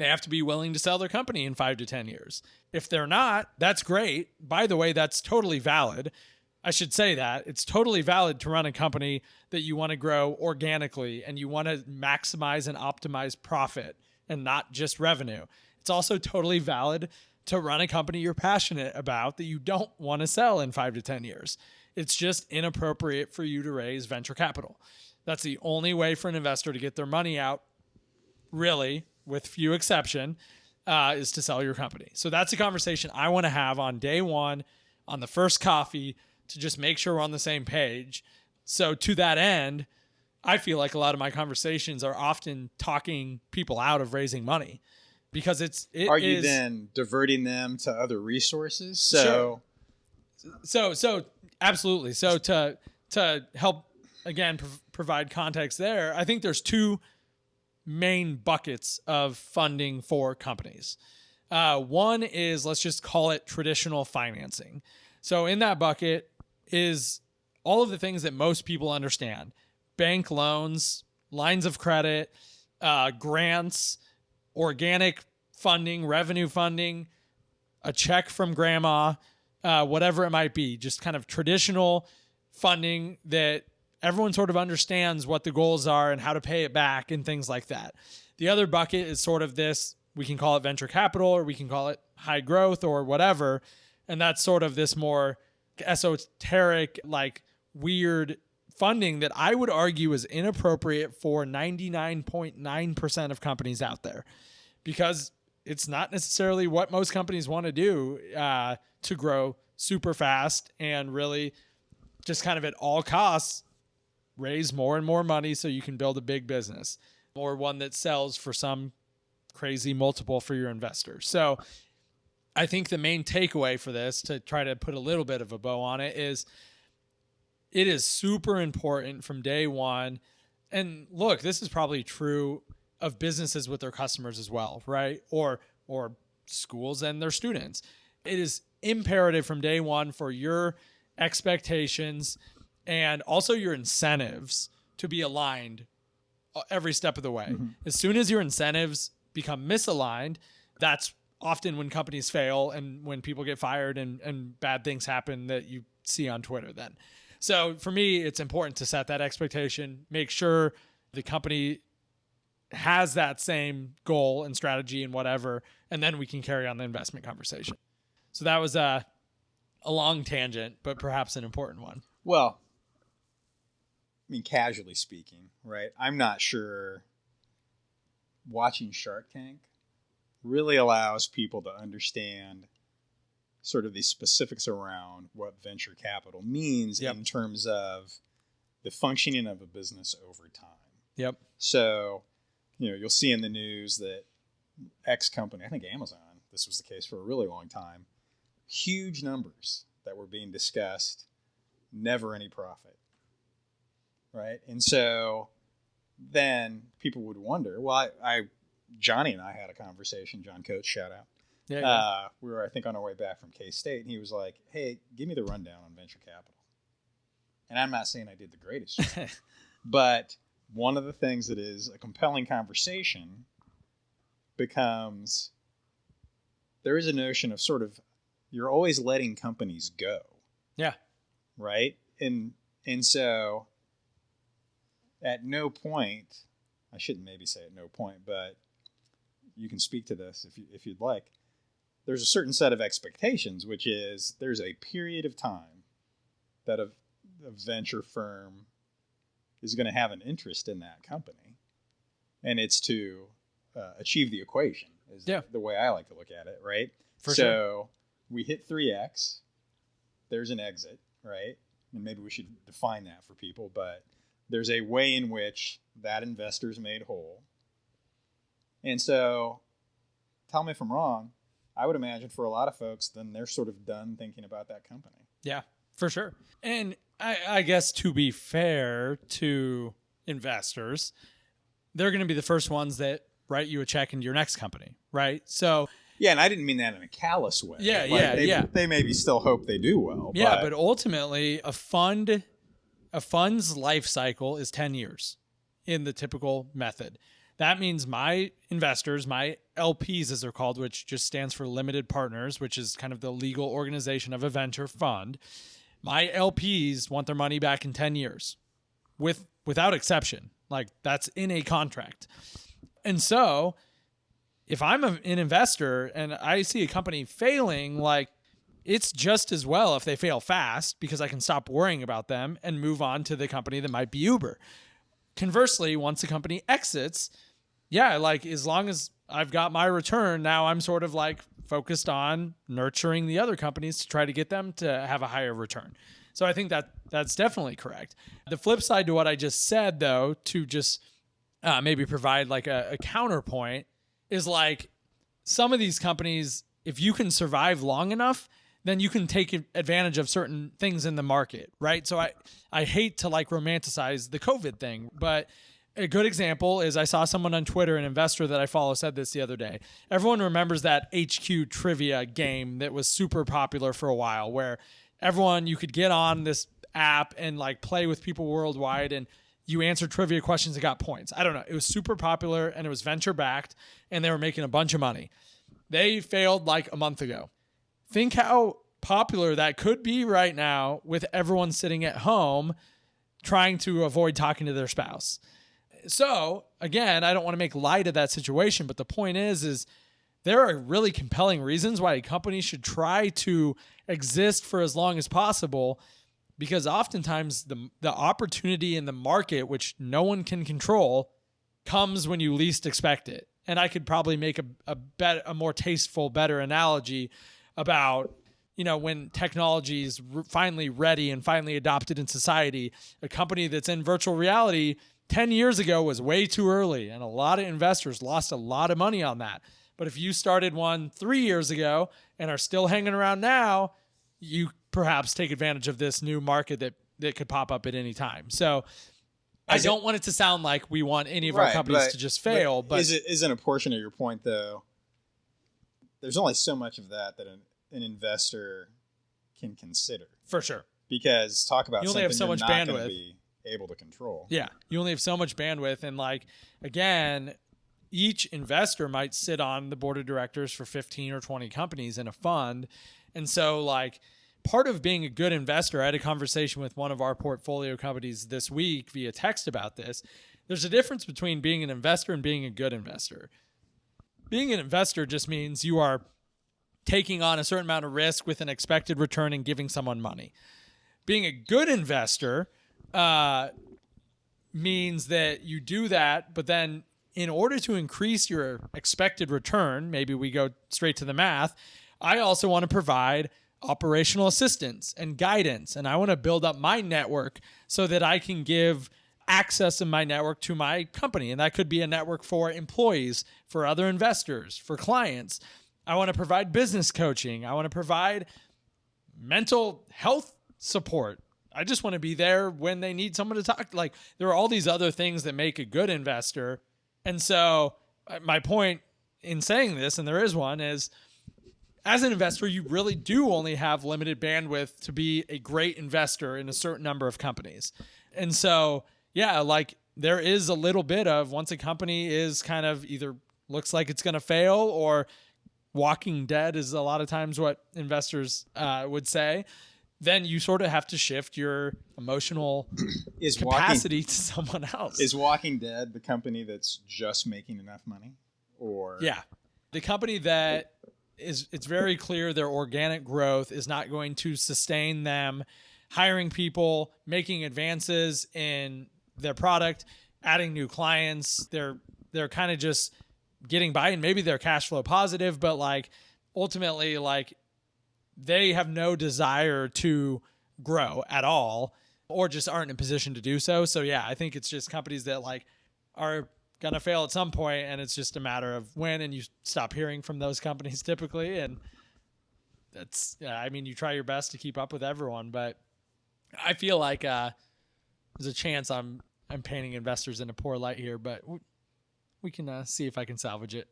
They have to be willing to sell their company in 5 to 10 years. If they're not, that's great. By the way, that's totally valid. I should say that. It's totally valid to run a company that you want to grow organically and you want to maximize and optimize profit and not just revenue. It's also totally valid to run a company you're passionate about that you don't want to sell in 5 to 10 years. It's just inappropriate for you to raise venture capital. That's the only way for an investor to get their money out, really, with few exception, is to sell your company. So that's a conversation I want to have on day one, on the first coffee, to just make sure we're on the same page. So to that end, I feel like a lot of my conversations are often talking people out of raising money because Are you then diverting them to other resources? So, sure. So absolutely. So to help again provide context there, I think there's two main buckets of funding for companies. One is, let's just call it traditional financing. So in that bucket is all of the things that most people understand: bank loans, lines of credit, grants, organic funding, revenue funding, a check from grandma, whatever it might be, just kind of traditional funding that everyone sort of understands what the goals are and how to pay it back and things like that. The other bucket is sort of this, we can call it venture capital or we can call it high growth or whatever. And that's sort of this more esoteric, like weird funding that I would argue is inappropriate for 99.9% of companies out there, because it's not necessarily what most companies want to do to grow super fast and really just kind of at all costs raise more and more money so you can build a big business or one that sells for some crazy multiple for your investors. So I think the main takeaway for this, to try to put a little bit of a bow on it, is it is super important from day one. And look, this is probably true of businesses with their customers as well, right? Or schools and their students. It is imperative from day one for your expectations and also your incentives to be aligned every step of the way. Mm-hmm. As soon as your incentives become misaligned, that's often when companies fail and when people get fired and bad things happen that you see on Twitter then. So for me, it's important to set that expectation, make sure the company has that same goal and strategy and whatever, and then we can carry on the investment conversation. So that was a long tangent, but perhaps an important one. Well, I mean, casually speaking, right? I'm not sure watching Shark Tank really allows people to understand sort of the specifics around what venture capital means in terms of the functioning of a business over time. Yep. So, you'll see in the news that X company, I think Amazon, this was the case for a really long time, huge numbers that were being discussed, never any profit, right? And so then people would wonder, well, Johnny and I had a conversation, John Coates, shout out. Yeah. We were, I think, on our way back from K-State, and he was like, hey, give me the rundown on venture capital. And I'm not saying I did the greatest job, but one of the things that is a compelling conversation becomes there is a notion of sort of you're always letting companies go. Yeah. Right? And so at no point, I shouldn't maybe say at no point, but you can speak to this if you'd like. There's a certain set of expectations, which is there's a period of time that a venture firm is going to have an interest in that company, and it's to achieve the equation is the way I like to look at it, right? For so sure. We hit 3X, there's an exit, right? And maybe we should define that for people, but there's a way in which that investor is made whole. And so tell me if I'm wrong, I would imagine for a lot of folks, then they're sort of done thinking about that company. Yeah, for sure. And I guess to be fair to investors, they're going to be the first ones that write you a check into your next company, right? So yeah, and I didn't mean that in a callous way. Yeah, They maybe still hope they do well. Yeah, but ultimately, a fund's life cycle is 10 years in the typical method. that means my investors, my LPs as they're called, which just stands for limited partners, which is kind of the legal organization of a venture fund. My LPs want their money back in 10 years without exception. Like that's in a contract. And so if I'm an investor and I see a company failing, like it's just as well if they fail fast because I can stop worrying about them and move on to the company that might be Uber. Conversely, once a company exits, yeah, like as long as I've got my return, now I'm sort of like focused on nurturing the other companies to try to get them to have a higher return. So I think that that's definitely correct. The flip side to what I just said, though, to just maybe provide like a counterpoint is like some of these companies, if you can survive long enough, then you can take advantage of certain things in the market, right? So I hate to like romanticize the COVID thing, but a good example is I saw someone on Twitter, an investor that I follow, said this the other day. Everyone remembers that HQ trivia game that was super popular for a while where you could get on this app and like play with people worldwide and you answered trivia questions and got points. I don't know. It was super popular and it was venture backed and they were making a bunch of money. They failed like a month ago. Think how popular that could be right now with everyone sitting at home trying to avoid talking to their spouse. So again, I don't want to make light of that situation, but the point is there are really compelling reasons why a company should try to exist for as long as possible, because oftentimes the opportunity in the market, which no one can control, comes when you least expect it. And I could probably make a more tasteful, better analogy about, when technology is finally ready and finally adopted in society. A company that's in virtual reality 10 years ago was way too early, and a lot of investors lost a lot of money on that. But if you started one 3 years ago and are still hanging around now, you perhaps take advantage of this new market that could pop up at any time. So I don't want it to sound like we want any of our companies to just fail. But isn't a portion of your point, though, there's only so much of that an investor can consider. For sure. Because talk about you only have so much not bandwidth. Be able to control. Yeah, you only have so much bandwidth, and like again, each investor might sit on the board of directors for 15 or 20 companies in a fund. And so like part of being a good investor, I had a conversation with one of our portfolio companies this week via text about this. There's a difference between being an investor and being a good investor. Being an investor just means you are taking on a certain amount of risk with an expected return and giving someone money. Being a good investor means that you do that, but then in order to increase your expected return, maybe we go straight to the math, I also want to provide operational assistance and guidance, and I want to build up my network so that I can give access in my network to my company, and that could be a network for employees, for other investors, for clients. I want to provide business coaching. I want to provide mental health support. I just want to be there when they need someone to talk. Like there are all these other things that make a good investor. And so my point in saying this, and there is one, is as an investor, you really do only have limited bandwidth to be a great investor in a certain number of companies. And so, yeah, like there is a little bit of once a company is kind of either looks like it's going to fail or walking dead is a lot of times what investors would say, then you sort of have to shift your emotional capacity to someone else. Is Walking Dead the company that's just making enough money? Or yeah, the company that it's very clear their organic growth is not going to sustain them hiring people, making advances in their product, adding new clients. They're kind of just getting by, and maybe they're cash flow positive, but like ultimately like they have no desire to grow at all or just aren't in a position to do so. So yeah, I think it's just companies that like are going to fail at some point, and it's just a matter of when, and you stop hearing from those companies typically. And that's, I mean, you try your best to keep up with everyone, but I feel like there's a chance I'm painting investors in a poor light here, but we can see if I can salvage it.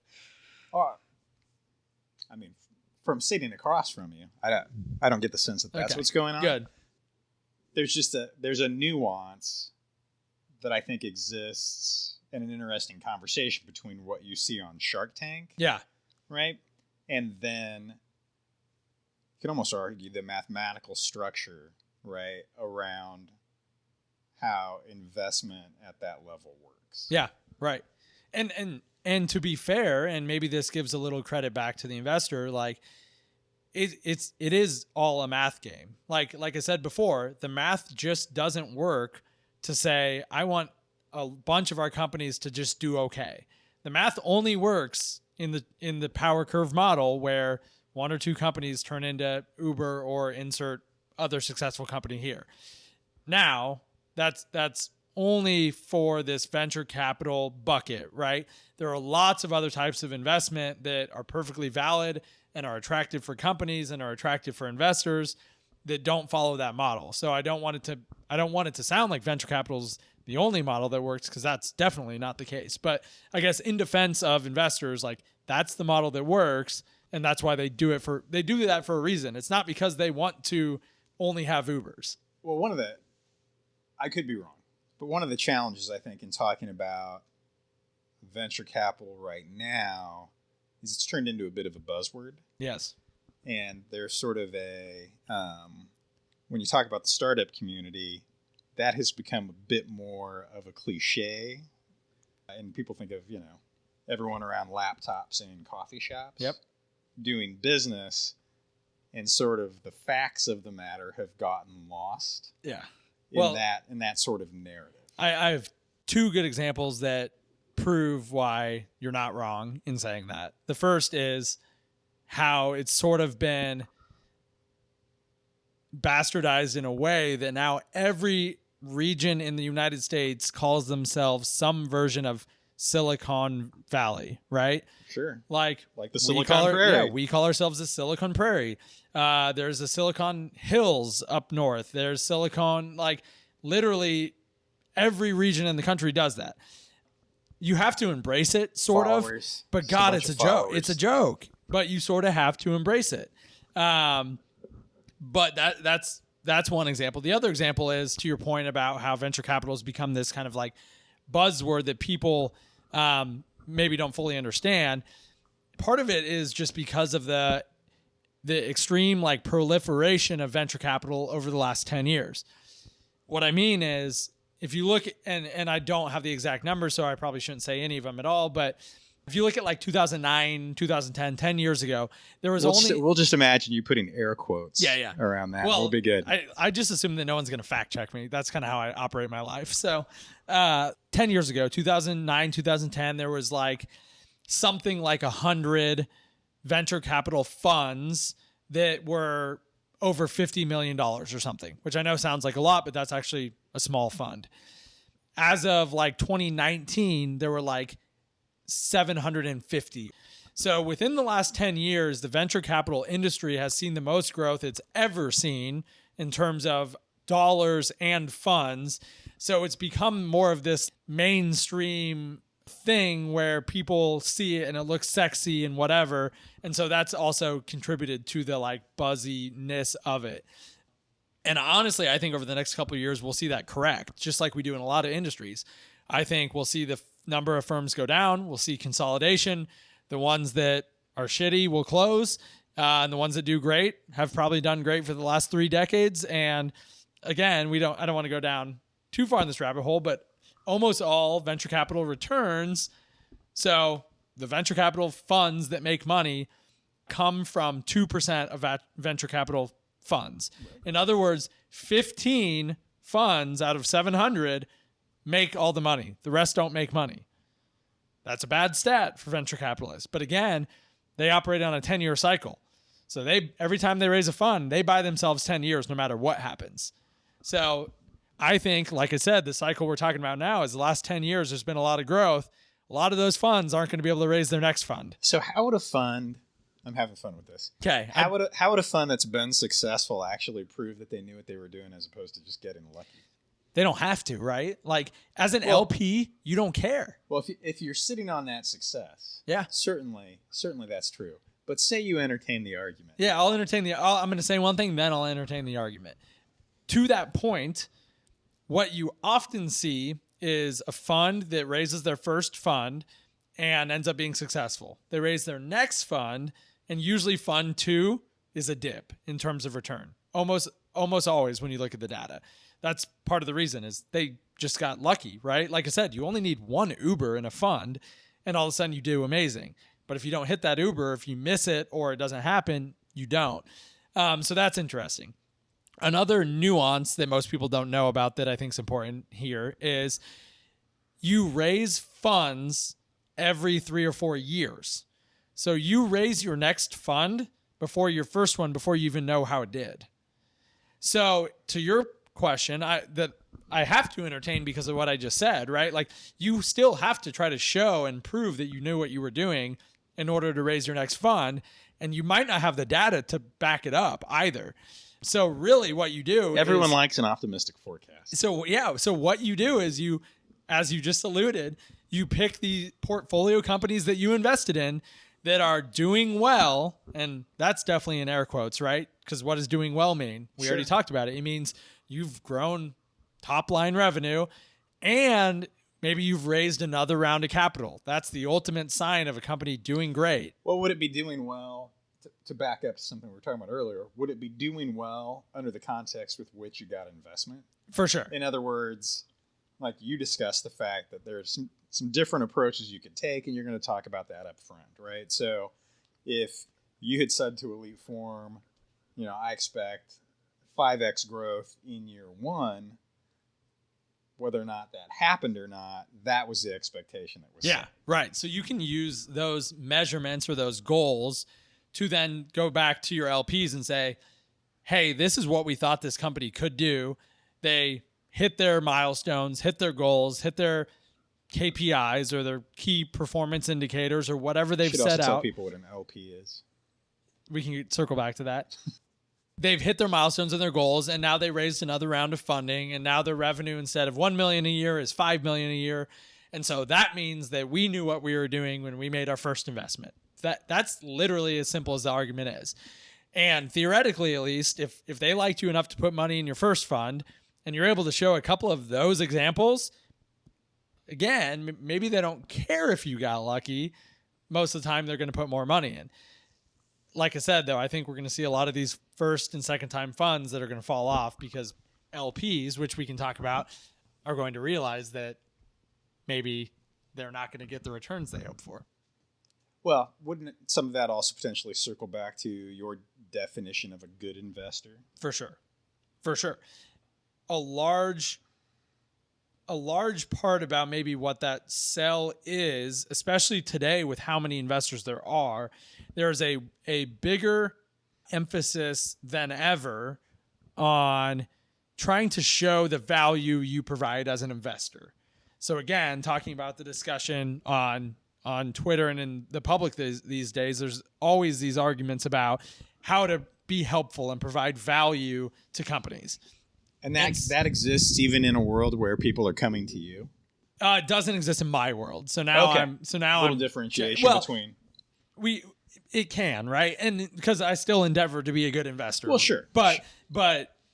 I mean, from sitting across from you, I don't get the sense that that's what's going on. Good. There's a nuance that I think exists and an interesting conversation between what you see on Shark Tank. Yeah. Right? And then you can almost argue the mathematical structure, right, around how investment at that level works. Yeah, right. And to be fair, and maybe this gives a little credit back to the investor, like it is all a math game. Like I said before, the math just doesn't work to say I want a bunch of our companies to just do okay. The math only works in the power curve model where one or two companies turn into Uber or insert other successful company here. Now, that's only for this venture capital bucket, right? There are lots of other types of investment that are perfectly valid and are attractive for companies and are attractive for investors that don't follow that model. So I don't want it to sound like venture capital is the only model that works, because that's definitely not the case. But I guess in defense of investors, like that's the model that works, and that's why they do that for a reason. It's not because they want to only have Ubers. Well, I could be wrong, but one of the challenges I think in talking about venture capital right now is it's turned into a bit of a buzzword. Yes. And there's sort of when you talk about the startup community, that has become a bit more of a cliche. And people think of, everyone around laptops in coffee shops. Yep. Doing business, and sort of the facts of the matter have gotten lost. Yeah. In that sort of narrative. I have two good examples that prove why you're not wrong in saying that. The first is how it's sort of been bastardized in a way that now every region in the United States calls themselves some version of Silicon Valley, right? Sure. Like the Silicon Prairie. Yeah, we call ourselves the Silicon Prairie. There's the Silicon Hills up north. There's Silicon, like literally every region in the country does that. You have to embrace it, sort of. But God, it's a joke. It's a joke. But you sort of have to embrace it. But that's one example. The other example is, to your point about how venture capital has become this kind of like buzzword that people maybe don't fully understand. Part of it is just because of the extreme like proliferation of venture capital over the last 10 years. What I mean is, if you look, and I don't have the exact numbers, so I probably shouldn't say any of them at all, but if you look at like 2009, 2010, 10 years ago, there was we'll just imagine you putting air quotes around that. Well, it'll be good. I just assume that no one's going to fact check me. That's kind of how I operate my life. So 10 years ago, 2009, 2010, there was like something like 100 venture capital funds that were over $50 million or something, which I know sounds like a lot, but that's actually a small fund. As of like 2019, there were like 750. So within the last 10 years, the venture capital industry has seen the most growth it's ever seen in terms of dollars and funds. So it's become more of this mainstream thing where people see it and it looks sexy and whatever. And so that's also contributed to the like buzziness of it. And honestly, I think over the next couple of years, we'll see that correct, just like we do in a lot of industries. I think we'll see the number of firms go down. We'll see consolidation. The ones that are shitty will close. And the ones that do great have probably done great for the last 3 decades. And again, I don't want to go down too far in this rabbit hole, but almost all venture capital returns. So the venture capital funds that make money come from 2% of venture capital funds. In other words, 15 funds out of 700 make all the money. The rest don't make money. That's a bad stat for venture capitalists. But again, they operate on a 10-year cycle. So every time they raise a fund, they buy themselves 10 years no matter what happens. So I think, like I said, the cycle we're talking about now is the last 10 years, there's been a lot of growth. A lot of those funds aren't going to be able to raise their next fund. So how would a fund, I'm having fun with this. Okay. How would a fund that's been successful actually prove that they knew what they were doing as opposed to just getting lucky? They don't have to, right? Like as an LP, you don't care. Well, if you're sitting on that success, yeah, certainly that's true. But say you entertain the argument. Yeah, I'm going to say one thing, then I'll entertain the argument. To that point, what you often see is a fund that raises their first fund and ends up being successful. They raise their next fund, and usually fund 2 is a dip in terms of return. Almost always when you look at the data. That's part of the reason is they just got lucky, right? Like I said, you only need one Uber in a fund, and all of a sudden you do amazing. But if you don't hit that Uber, if you miss it or it doesn't happen, you don't. So that's interesting. Another nuance that most people don't know about that I think is important here is you raise funds every 3 or 4 years. So you raise your next fund before your first one, before you even know how it did. So to your question, I have to entertain because of what I just said, right? Like you still have to try to show and prove that you knew what you were doing in order to raise your next fund. And you might not have the data to back it up either. So really what you do Everyone likes an optimistic forecast. So what you do is you, as you just alluded, you pick the portfolio companies that you invested in that are doing well. And that's definitely in air quotes, right? Because what does doing well mean? We already talked about it. It means you've grown top line revenue and maybe you've raised another round of capital. That's the ultimate sign of a company doing great. Well, would it be doing well, to back up to something we were talking about earlier, would it be doing well under the context with which you got investment? For sure. In other words, like you discussed the fact that there's some different approaches you could take, and you're going to talk about that up front, right? So if you had said to Elite Form, I expect 5x growth in year 1, whether or not that happened or not, that was the expectation that was set. Right. So you can use those measurements or those goals to then go back to your LPs and say, hey, this is what we thought this company could do. They hit their milestones, hit their goals, hit their KPIs or their key performance indicators or whatever they've set out. Tell people what an LP is. We can circle back to that. They've hit their milestones and their goals, and now they raised another round of funding, and now their revenue instead of $1 million a year is $5 million a year. And so that means that we knew what we were doing when we made our first investment. That's literally as simple as the argument is. And theoretically, at least, if they liked you enough to put money in your first fund and you're able to show a couple of those examples, again, maybe they don't care if you got lucky. Most of the time, they're going to put more money in. Like I said, though, I think we're going to see a lot of these first and second time funds that are going to fall off because LPs, which we can talk about, are going to realize that maybe they're not going to get the returns they hope for. Well, wouldn't some of that also potentially circle back to your definition of a good investor? For sure. A large part about maybe what that sell is, especially today with how many investors there are, there's a bigger emphasis than ever on trying to show the value you provide as an investor. So again, talking about the discussion on Twitter and in the public these days, there's always these arguments about how to be helpful and provide value to companies. And that exists even in a world where people are coming to you? It doesn't exist in my world. So now okay. I'm little differentiation between. It can, right? And because I still endeavor to be a good investor. Well, sure. But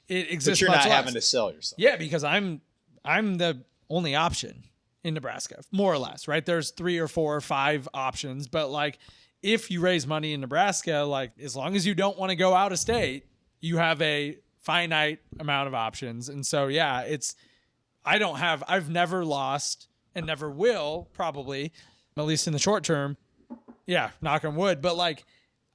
it exists. But you're much not less. having to sell yourself. Yeah, because I'm the only option in Nebraska, more or less, right? There's 3 or 4 or 5 options, but like if you raise money in Nebraska, like as long as you don't want to go out of state, you have a finite amount of options. And so, yeah, I've never lost and never will probably, at least in the short term. Yeah, knock on wood. But like,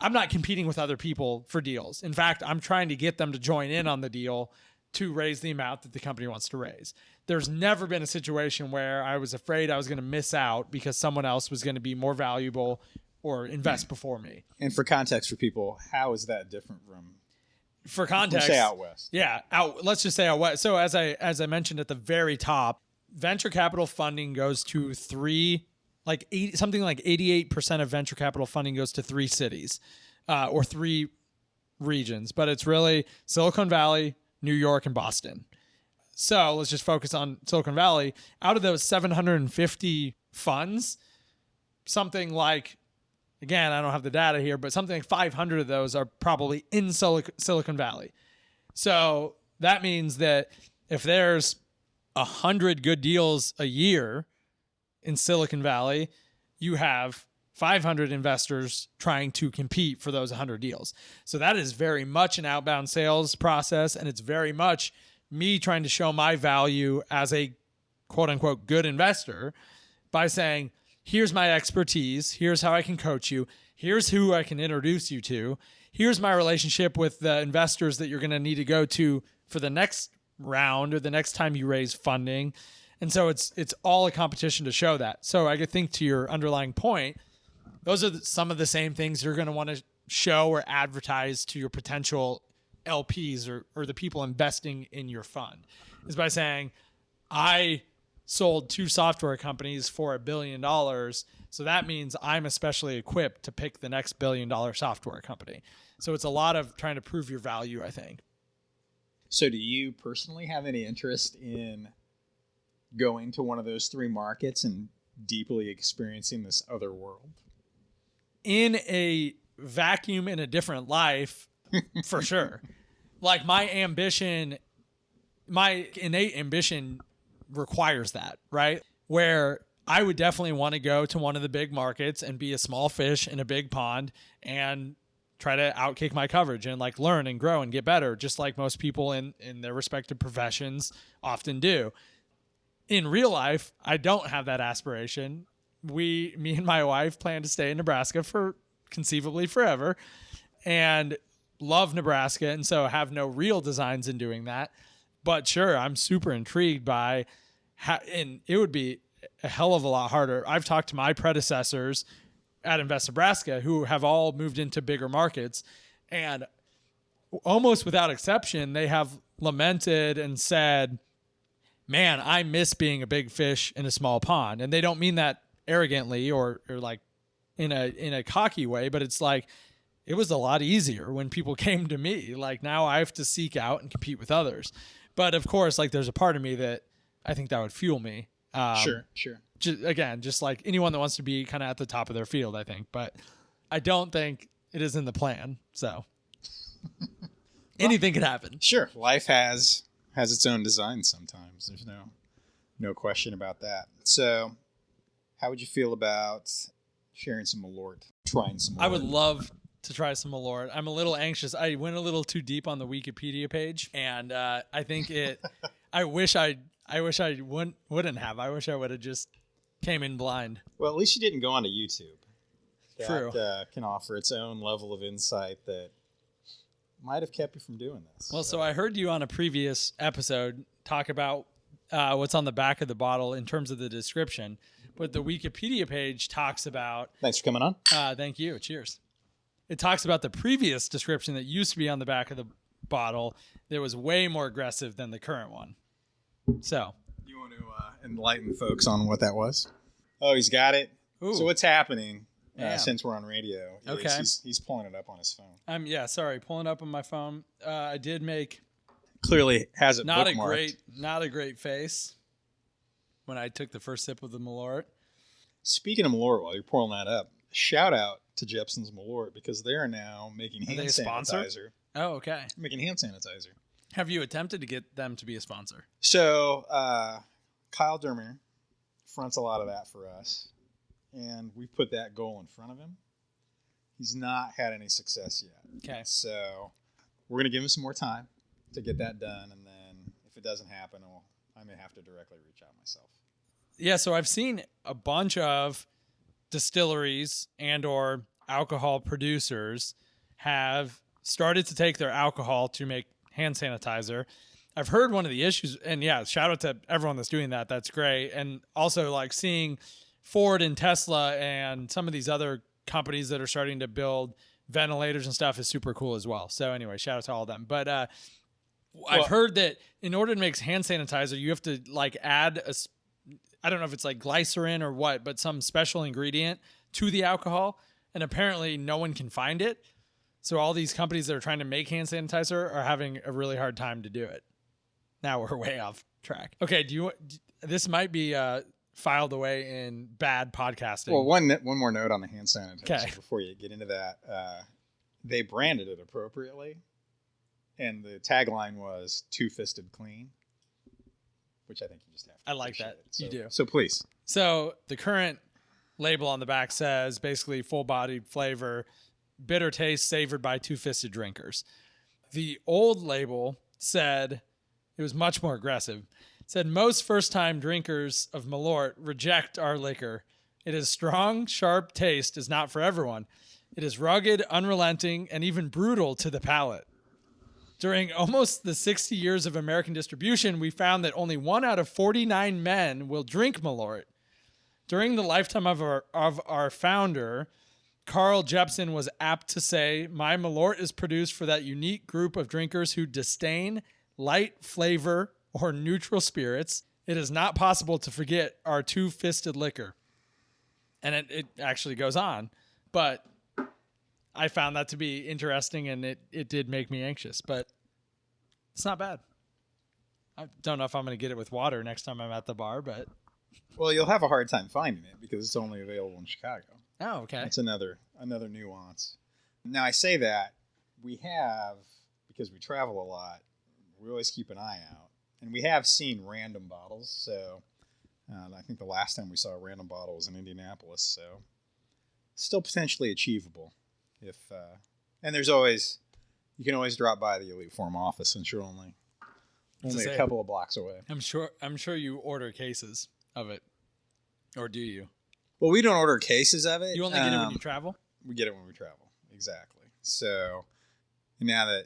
I'm not competing with other people for deals. In fact, I'm trying to get them to join in on the deal to raise the amount that the company wants to raise. There's never been a situation where I was afraid I was going to miss out because someone else was going to be more valuable or invest before me. And for context for people, how is that different from? For context, say out west. Yeah, let's just say out west. So as I mentioned at the very top, venture capital funding goes to something like 88% of venture capital funding goes to 3 cities or 3 regions, but it's really Silicon Valley, New York, and Boston. So let's just focus on Silicon Valley. Out of those 750 funds, something like, again, I don't have the data here, but something like 500 of those are probably in Silicon Valley. So that means that if there's 100 good deals a year in Silicon Valley, you have 500 investors trying to compete for those 100 deals. So that is very much an outbound sales process, and it's very much me trying to show my value as a quote unquote good investor by saying, here's my expertise, here's how I can coach you, here's who I can introduce you to, here's my relationship with the investors that you're going to need to go to for the next round or the next time you raise funding. And so it's all a competition to show that. So I think to your underlying point, those are some of the same things you're going to want to show or advertise to your potential LPs or the people investing in your fund, is by saying, I sold 2 software companies for $1 billion. So that means I'm especially equipped to pick the next $1 billion software company. So it's a lot of trying to prove your value, I think. So do you personally have any interest in going to one of those 3 markets and deeply experiencing this other world? In a vacuum, in a different life, for sure. Like my innate ambition requires that, right? Where I would definitely want to go to one of the big markets and be a small fish in a big pond and try to outkick my coverage and like learn and grow and get better, just like most people in their respective professions often do. In real life, I don't have that aspiration. Me and my wife plan to stay in Nebraska for conceivably forever and love Nebraska. And so have no real designs in doing that. But sure, I'm super intrigued by and it would be a hell of a lot harder. I've talked to my predecessors at Invest Nebraska who have all moved into bigger markets, and almost without exception, they have lamented and said, man, I miss being a big fish in a small pond. And they don't mean that arrogantly or like in a cocky way, but it's like, it was a lot easier when people came to me. Like now I have to seek out and compete with others. But of course, like there's a part of me that I think that would fuel me. Sure. Just like anyone that wants to be kind of at the top of their field, I think. But I don't think it is in the plan. So anything could happen. Sure. Life has its own design sometimes. There's no question about that. So how would you feel about sharing some Malort, trying some Malort? I would love to try some Malort. I'm a little anxious. I went a little too deep on the Wikipedia page, and I think I wish I wouldn't have. I wish I would have just came in blind. Well, at least you didn't go onto YouTube. True. That can offer its own level of insight that might have kept you from doing this. Well, so I heard you on a previous episode talk about what's on the back of the bottle in terms of the description, but the Wikipedia page talks about... Thanks for coming on. Thank you. Cheers. It talks about the previous description that used to be on the back of the bottle that was way more aggressive than the current one. So... You want to enlighten folks on what that was? Oh, he's got it. Ooh. So what's happening since we're on radio? Okay. He's pulling it up on his phone. Pulling up on my phone. I did make... Clearly has it not bookmarked. Not a great face when I took the first sip of the Malort. Speaking of Malort, while you're pulling that up, shout out to Jepson's Malort because they are now making hand sanitizer. Oh, okay. Making hand sanitizer. Have you attempted to get them to be a sponsor? So Kyle Dermer fronts a lot of that for us, and we put that goal in front of him. He's not had any success yet. Okay. So we're going to give him some more time to get that done, and then if it doesn't happen, I may have to directly reach out myself. Yeah, so I've seen a bunch of distilleries and or alcohol producers have started to take their alcohol to make hand sanitizer. I've heard one of the issues, and yeah, shout out to everyone that's doing that. That's great. And also like seeing Ford and Tesla and some of these other companies that are starting to build ventilators and stuff is super cool as well. So anyway, shout out to all of them. But I've heard that in order to make hand sanitizer, you have to like add I don't know if it's like glycerin or what, but some special ingredient to the alcohol. And apparently no one can find it. So all these companies that are trying to make hand sanitizer are having a really hard time to do it. Now we're way off track. Okay, this might be filed away in bad podcasting. Well, one more note on the hand sanitizer before you get into that. They branded it appropriately, and the tagline was "Two-fisted clean." which I think you just have to. I like that. So, You do. So please. So the current label on the back says basically full-bodied flavor, bitter taste savored by two-fisted drinkers. The old label said, it was much more aggressive. It said, most first-time drinkers of Malort reject our liquor. It is strong, sharp taste is not for everyone. It is rugged, unrelenting, and even brutal to the palate. During almost the 60 years of American distribution, we found that only 1 out of 49 men will drink Malort. During the lifetime of our founder, Carl Jepsen was apt to say, my Malort is produced for that unique group of drinkers who disdain light flavor or neutral spirits. It is not possible to forget our two-fisted liquor. And it actually goes on. But I found that to be interesting, and it did make me anxious. But it's not bad. I don't know if I'm going to get it with water next time I'm at the bar, but... Well, you'll have a hard time finding it because it's only available in Chicago. Oh, okay. That's another nuance. Now, I say that we have, because we travel a lot, we always keep an eye out. And we have seen random bottles. So I think the last time we saw a random bottle was in Indianapolis. So still potentially achievable. And there's always, you can always drop by the Elite Form office since you're only a couple of blocks away. I'm sure you order cases of it. Or do you? Well, we don't order cases of it. You only get it when you travel? We get it when we travel. Exactly. So now that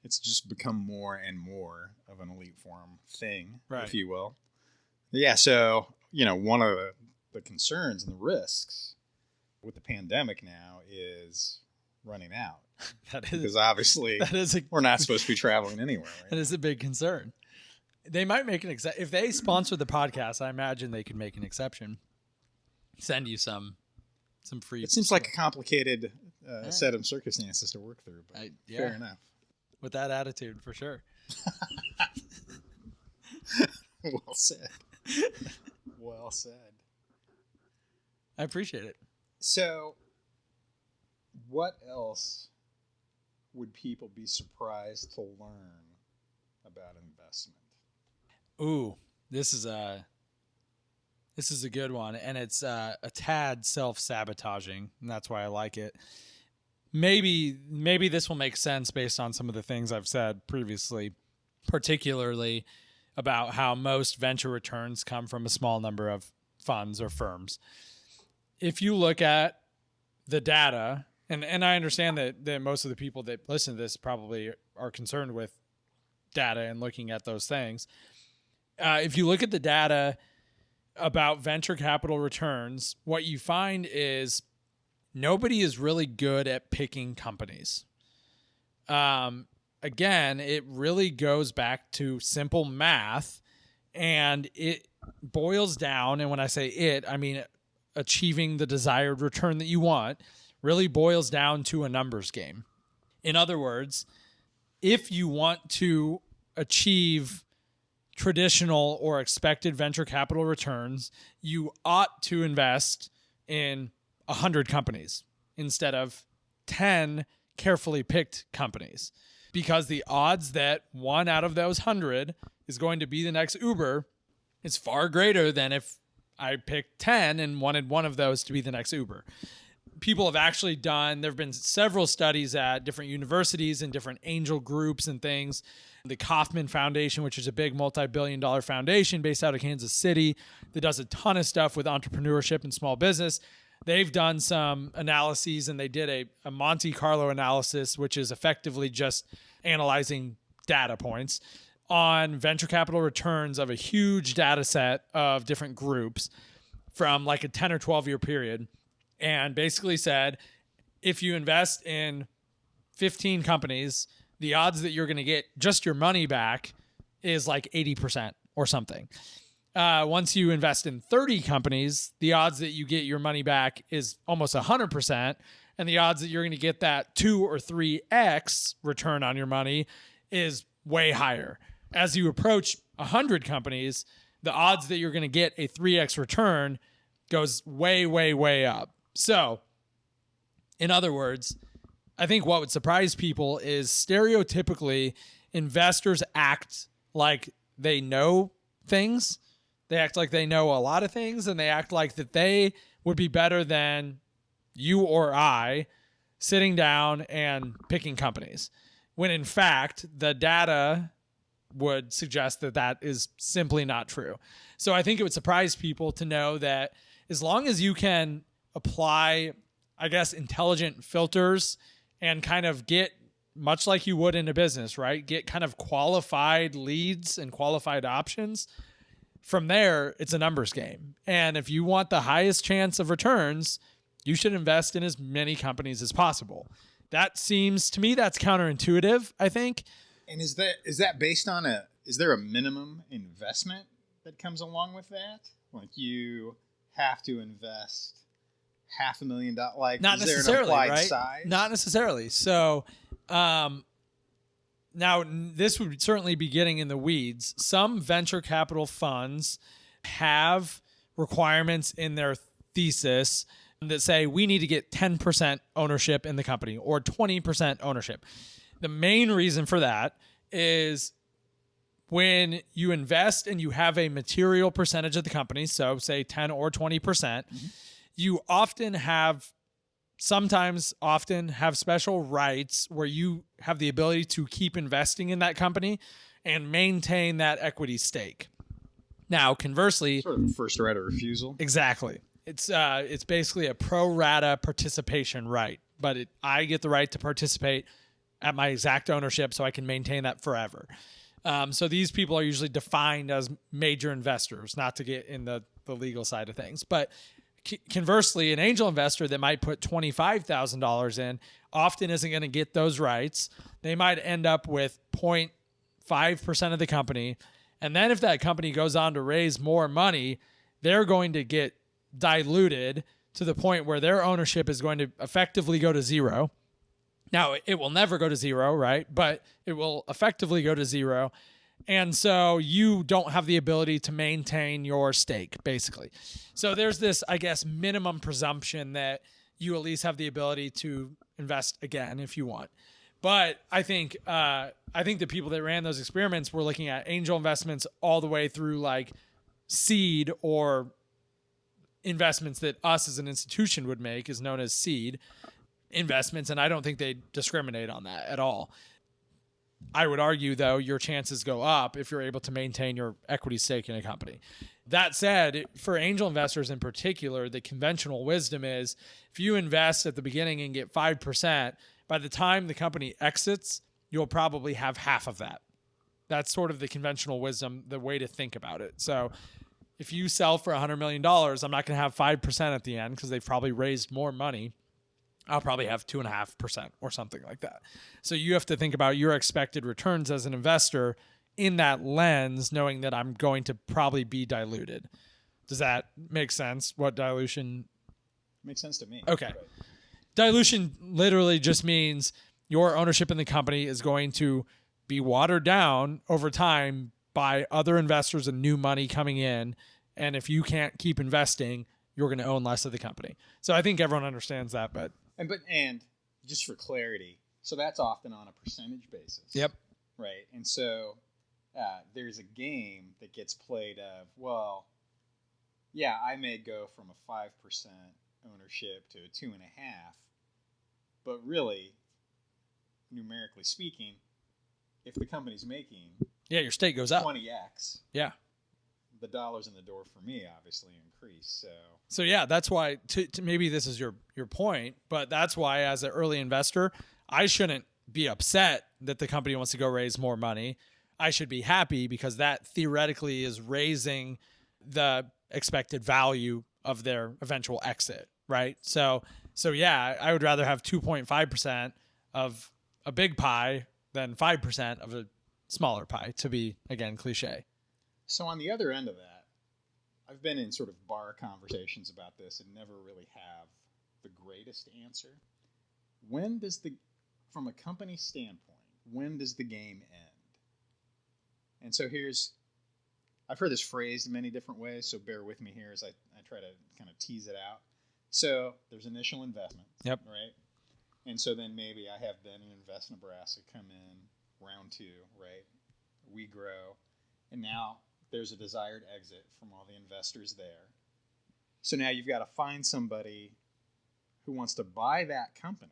it's just become more and more of an Elite Form thing, right, if you will. Yeah. So, one of the concerns and the risks with the pandemic now is running out. Because obviously we're not supposed to be traveling anywhere. Right? That is a big concern. They might make an exception. If they sponsor the podcast, I imagine they could make an exception. Send you some free. It seems like a complicated set of circumstances to work through, but fair enough. With that attitude, for sure. Well said. Well said. I appreciate it. So, what else would people be surprised to learn about investment? Ooh, this is a good one, and it's a tad self-sabotaging, and that's why I like it. Maybe this will make sense based on some of the things I've said previously, particularly about how most venture returns come from a small number of funds or firms. If you look at the data, and I understand that most of the people that listen to this probably are concerned with data and looking at those things. If you look at the data about venture capital returns, what you find is nobody is really good at picking companies. Again, it really goes back to simple math, and it boils down, and when I say it, I mean achieving the desired return that you want, really boils down to a numbers game. In other words, if you want to achieve traditional or expected venture capital returns, you ought to invest in 100 companies instead of 10 carefully picked companies, because the odds that 1 out of those 100 is going to be the next Uber is far greater than if I picked 10 and wanted one of those to be the next Uber. People have actually there have been several studies at different universities and different angel groups and things. The Kauffman Foundation, which is a big multi-billion-dollar foundation based out of Kansas City that does a ton of stuff with entrepreneurship and small business. They've done some analyses, and they did a Monte Carlo analysis, which is effectively just analyzing data points on venture capital returns of a huge data set of different groups from like a 10 or 12 year period, and basically said, if you invest in 15 companies, the odds that you're going to get just your money back is like 80% or something. Once you invest in 30 companies, the odds that you get your money back is almost 100%. And the odds that you're going to get that 2 or 3x return on your money is way higher. As you approach 100 companies, the odds that you're going to get a 3x return goes way, way, way up. So, in other words, I think what would surprise people is stereotypically investors act like they know things. They act like they know a lot of things, and they act like that they would be better than you or I sitting down and picking companies. When in fact, the data would suggest that that is simply not true. So I think it would surprise people to know that as long as you can apply, I guess, intelligent filters and kind of get, much like you would in a business, right? Get kind of qualified leads and qualified options. From there, it's a numbers game. And if you want the highest chance of returns, you should invest in as many companies as possible. That seems to me, that's counterintuitive, I think. And is that based on is there a minimum investment that comes along with that? Like you have to invest $500,000, like not is there an necessarily, applied right? size? Not necessarily. So now this would certainly be getting in the weeds. Some venture capital funds have requirements in their thesis that say we need to get 10% ownership in the company or 20% ownership. The main reason for that is when you invest and you have a material percentage of the company, so say 10 or 20%, you often have special rights where you have the ability to keep investing in that company and maintain that equity stake. Now, conversely, Sort of a first right of refusal. exactly. It's basically a pro rata participation right, but I get the right to participate at my exact ownership so I can maintain that forever. So these people are usually defined as major investors, not to get in the legal side of things. But conversely, an angel investor that might put $25,000 in often isn't going to get those rights. They might end up with 0.5% of the company. And then if that company goes on to raise more money, they're going to get diluted to the point where their ownership is going to effectively go to zero. Now, it will never go to zero, right? But it will effectively go to zero. And so you don't have the ability to maintain your stake, basically. So there's this, I guess, minimum presumption that you at least have the ability to invest again if you want. But I think the people that ran those experiments were looking at angel investments all the way through like seed or investments that us as an institution would make is known as seed investments. And I don't think they discriminate on that at all. I would argue, though, your chances go up if you're able to maintain your equity stake in a company. That said, for angel investors in particular, the conventional wisdom is if you invest at the beginning and get 5%, by the time the company exits, you'll probably have half of that. That's sort of the conventional wisdom, the way to think about it. So if you sell for $100 million, I'm not going to have 5% at the end because they've probably raised more money. I'll probably have 2.5% or something like that. So you have to think about your expected returns as an investor in that lens, knowing that I'm going to probably be diluted. Does that make sense? What dilution? Makes sense to me. Okay. Right. Dilution literally just means your ownership in the company is going to be watered down over time by other investors and new money coming in. And if you can't keep investing, you're going to own less of the company. So I think everyone understands that, but And just for clarity, so that's often on a percentage basis. Yep. Right. And so there's a game that gets played of, well, yeah, I may go from a 5% ownership to a 2.5%, but really, numerically speaking, if the company's making your stake goes up. 20x, Yeah. the dollars in the door for me obviously increase. So yeah, that's why to maybe this is your point, but that's why as an early investor, I shouldn't be upset that the company wants to go raise more money. I should be happy because that theoretically is raising the expected value of their eventual exit, right? So yeah, I would rather have 2.5% of a big pie than 5% of a smaller pie, to be, again, cliche. So on the other end of that, I've been in sort of bar conversations about this and never really have the greatest answer. From a company standpoint, when does the game end? And so I've heard this phrased in many different ways, so bear with me here as I try to kind of tease it out. So there's initial investment, Yep. right? And so then maybe I have Ben and Invest Nebraska come in round 2, right? We grow. And now there's a desired exit from all the investors there. So now you've got to find somebody who wants to buy that company.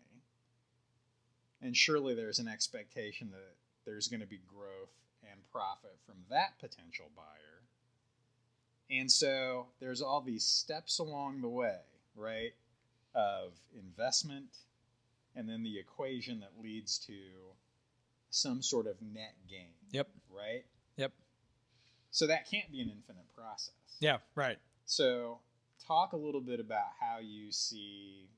And surely there's an expectation that there's going to be growth and profit from that potential buyer. And so there's all these steps along the way, right, of investment and then the equation that leads to some sort of net gain. Yep. Right? Yep. So that can't be an infinite process. Yeah, right. So talk a little bit about how you see,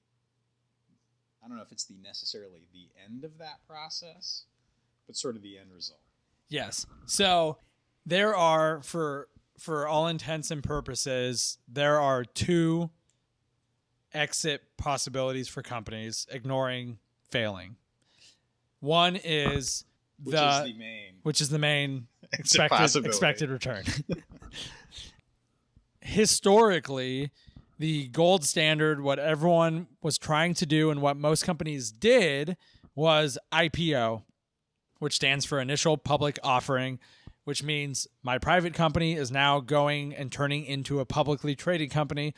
I don't know if it's necessarily the end of that process, but sort of the end result. Yes. So there are, for all intents and purposes, there are two exit possibilities for companies, ignoring failing. One is which is the main expected return. Historically, the gold standard, what everyone was trying to do and what most companies did, was IPO, which stands for initial public offering, which means my private company is now going and turning into a publicly traded company,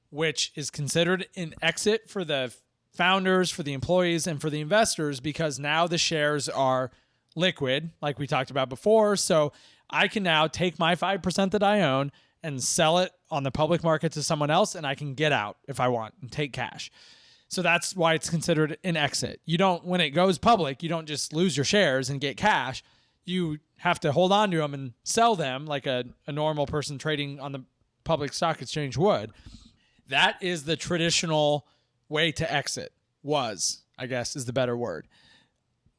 which is considered an exit for the founders, for the employees, and for the investors, because now the shares are liquid, like we talked about before. So I can now take my 5% that I own and sell it on the public market to someone else, and I can get out if I want and take cash. So that's why it's considered an exit. You don't, when it goes public, you don't just lose your shares and get cash. You have to hold on to them and sell them like a normal person trading on the public stock exchange would. That is the traditional way to exit, I guess is the better word.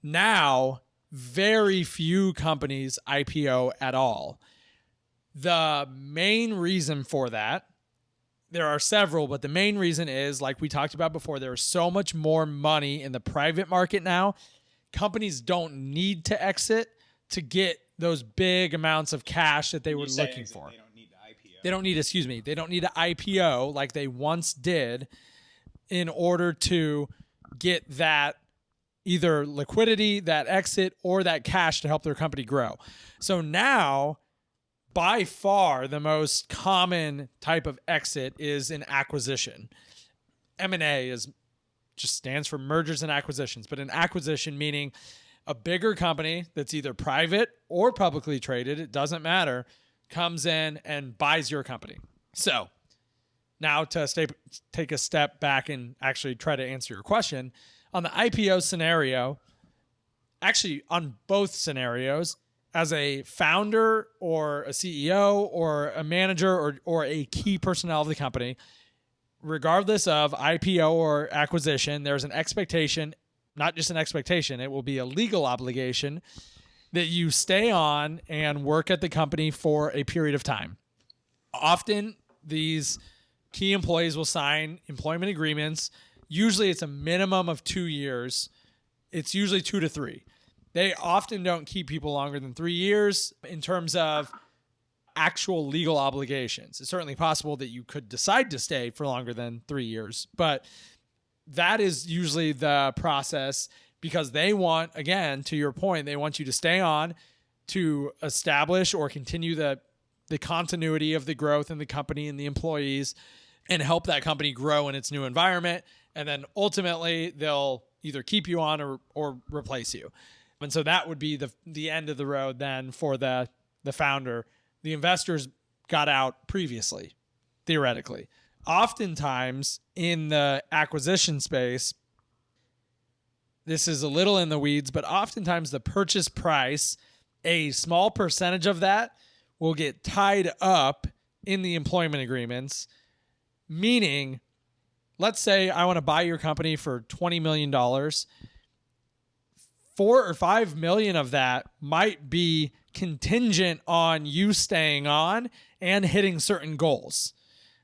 Now, very few companies IPO at all. The main reason for that, there are several, but the main reason is, like we talked about before, there's so much more money in the private market now. Companies don't need to exit to get those big amounts of cash that they were looking for. They don't need to IPO. They don't need to IPO like they once did in order to get that either liquidity, that exit, or that cash to help their company grow. So now, by far, the most common type of exit is an acquisition. M&A just stands for mergers and acquisitions, but an acquisition meaning a bigger company that's either private or publicly traded, it doesn't matter, comes in and buys your company. So now to take a step back and actually try to answer your question, on the IPO scenario, actually on both scenarios, as a founder or a CEO or a manager or a key personnel of the company, regardless of IPO or acquisition, there's an expectation, not just an expectation, it will be a legal obligation that you stay on and work at the company for a period of time. Often, these key employees will sign employment agreements. Usually, it's a minimum of 2 years. It's usually 2 to 3. They often don't keep people longer than 3 years in terms of actual legal obligations. It's certainly possible that you could decide to stay for longer than 3 years, but that is usually the process because they want, again, to your point, they want you to stay on to establish or continue the continuity of the growth in the company and the employees and help that company grow in its new environment. And then ultimately they'll either keep you on or replace you. And so that would be the end of the road then for the founder. The investors got out previously, theoretically. Oftentimes in the acquisition space, this is a little in the weeds, but oftentimes the purchase price, a small percentage of that will get tied up in the employment agreements, meaning, let's say I want to buy your company for $20 million. $4 or $5 million of that might be contingent on you staying on and hitting certain goals.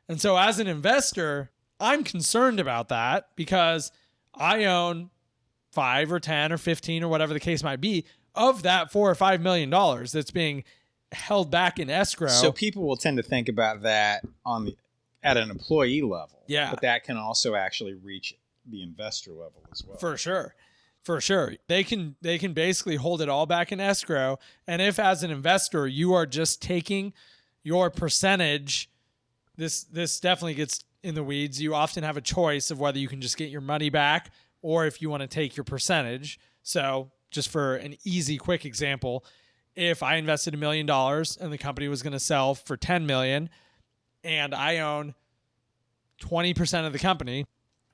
And so as an investor, I'm concerned about that because I own 5 or 10 or 15 or whatever the case might be of that $4 or $5 million that's being held back in escrow. So people will tend to think about that at an employee level. Yeah. But that can also actually reach the investor level as well. For sure. For sure. They can basically hold it all back in escrow. And if as an investor you are just taking your percentage, this definitely gets in the weeds. You often have a choice of whether you can just get your money back or if you want to take your percentage. So just for an easy, quick example, if I invested $1 million and the company was going to sell for $10 million and I own 20% of the company,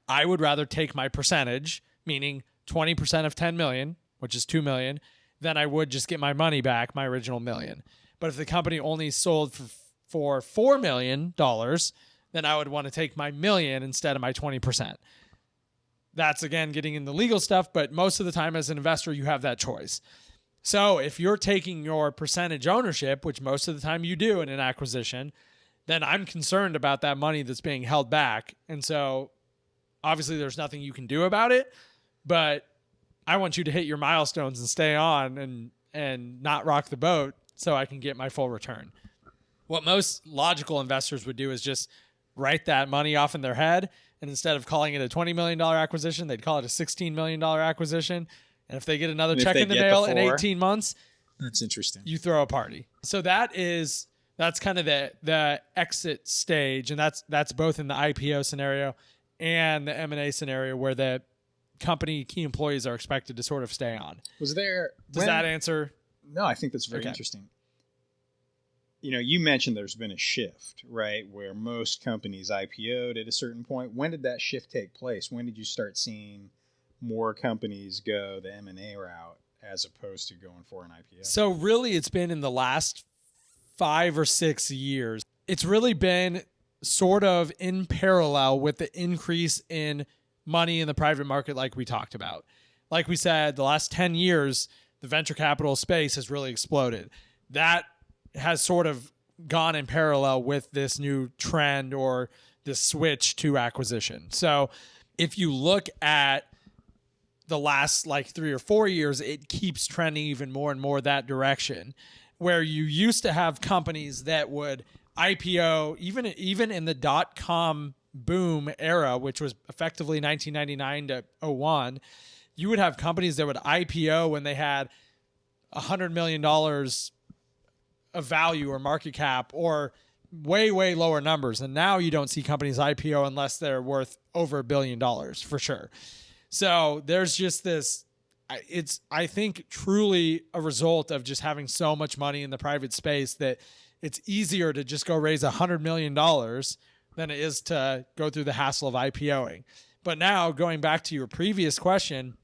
I would rather take my percentage, meaning 20% of 10 million, which is 2 million, than I would just get my money back, my original $1 million. But if the company only sold for $4 million, then I would want to take my $1 million instead of my 20%. That's, again, getting in the legal stuff, but most of the time as an investor, you have that choice. So if you're taking your percentage ownership, which most of the time you do in an acquisition, then I'm concerned about that money that's being held back. And so obviously there's nothing you can do about it, but I want you to hit your milestones and stay on and not rock the boat so I can get my full return. What most logical investors would do is just write that money off in their head, and instead of calling it a $20 million acquisition, they'd call it a $16 million acquisition. And if they get another check in the mail in 18 months, that's interesting. You throw a party. So that's kind of the exit stage, and that's both in the IPO scenario and the M&A scenario where the company key employees are expected to sort of stay on. Does that answer? No, I think that's very interesting. You mentioned there's been a shift, right, where most companies IPO'd at a certain point. When did that shift take place? When did you start seeing more companies go the M&A route as opposed to going for an IPO? So really it's been in the last 5 or 6 years. It's really been sort of in parallel with the increase in money in the private market like we talked about. Like we said, the last 10 years, the venture capital space has really exploded. That has sort of gone in parallel with this new trend or this switch to acquisition. So if you look at the last 3 or 4 years, it keeps trending even more and more that direction, where you used to have companies that would IPO even in the .com boom era, which was effectively 1999 to 01. You would have companies that would IPO when they had $100 million of value or market cap or way, way lower numbers. And now you don't see companies IPO unless they're worth over $1 billion for sure. So there's just this, it's, I think, truly a result of just having so much money in the private space that it's easier to just go raise $100 million than it is to go through the hassle of IPOing. But now going back to your previous question,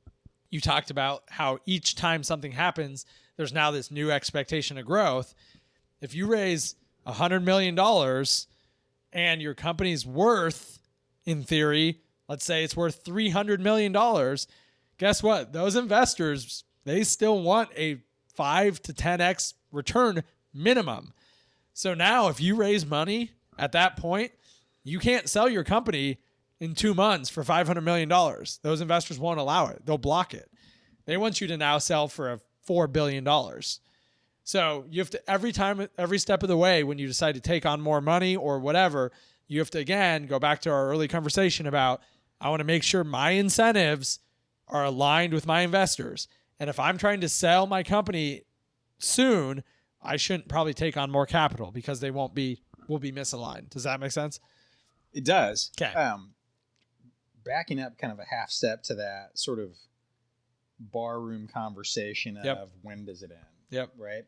you talked about how each time something happens, there's now this new expectation of growth. If you raise $100 million and your company's worth, in theory, let's say it's worth $300 million, guess what? Those investors, they still want a 5 to 10x return minimum. So now if you raise money at that point, you can't sell your company in 2 months for $500 million. Those investors won't allow it. They'll block it. They want you to now sell for $4 billion. So you have to, every step of the way, when you decide to take on more money or whatever, you have to, again, go back to our early conversation about, I want to make sure my incentives are aligned with my investors. And if I'm trying to sell my company soon, I shouldn't probably take on more capital because they will be misaligned. Does that make sense? It does. Okay. Backing up kind of a half step to that sort of barroom conversation of when does it end? Yep. Right.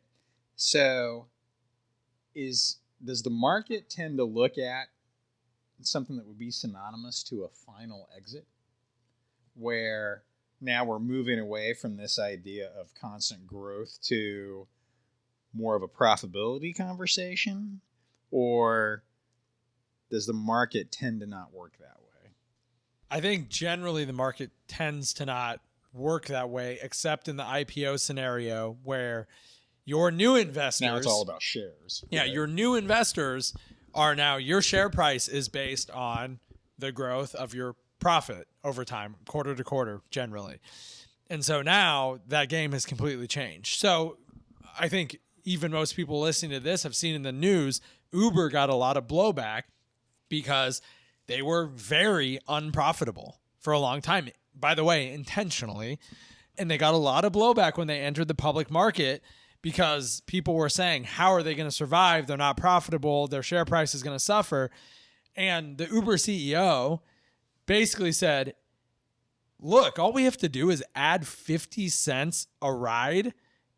So does the market tend to look at something that would be synonymous to a final exit, where now we're moving away from this idea of constant growth to more of a profitability conversation? Or does the market tend to not work that way? I think generally the market tends to not work that way, except in the IPO scenario where your new investors... Now it's all about shares. Yeah, right? Your new investors are now, your share price is based on the growth of your profit over time, quarter to quarter, generally. And so now that game has completely changed. So I think even most people listening to this have seen in the news, Uber got a lot of blowback because they were very unprofitable for a long time. by the way, intentionally. And they got a lot of blowback when they entered the public market because people were saying, how are they going to survive? They're not profitable. Their share price is going to suffer. And the Uber CEO basically said, look, all we have to do is add 50 cents a ride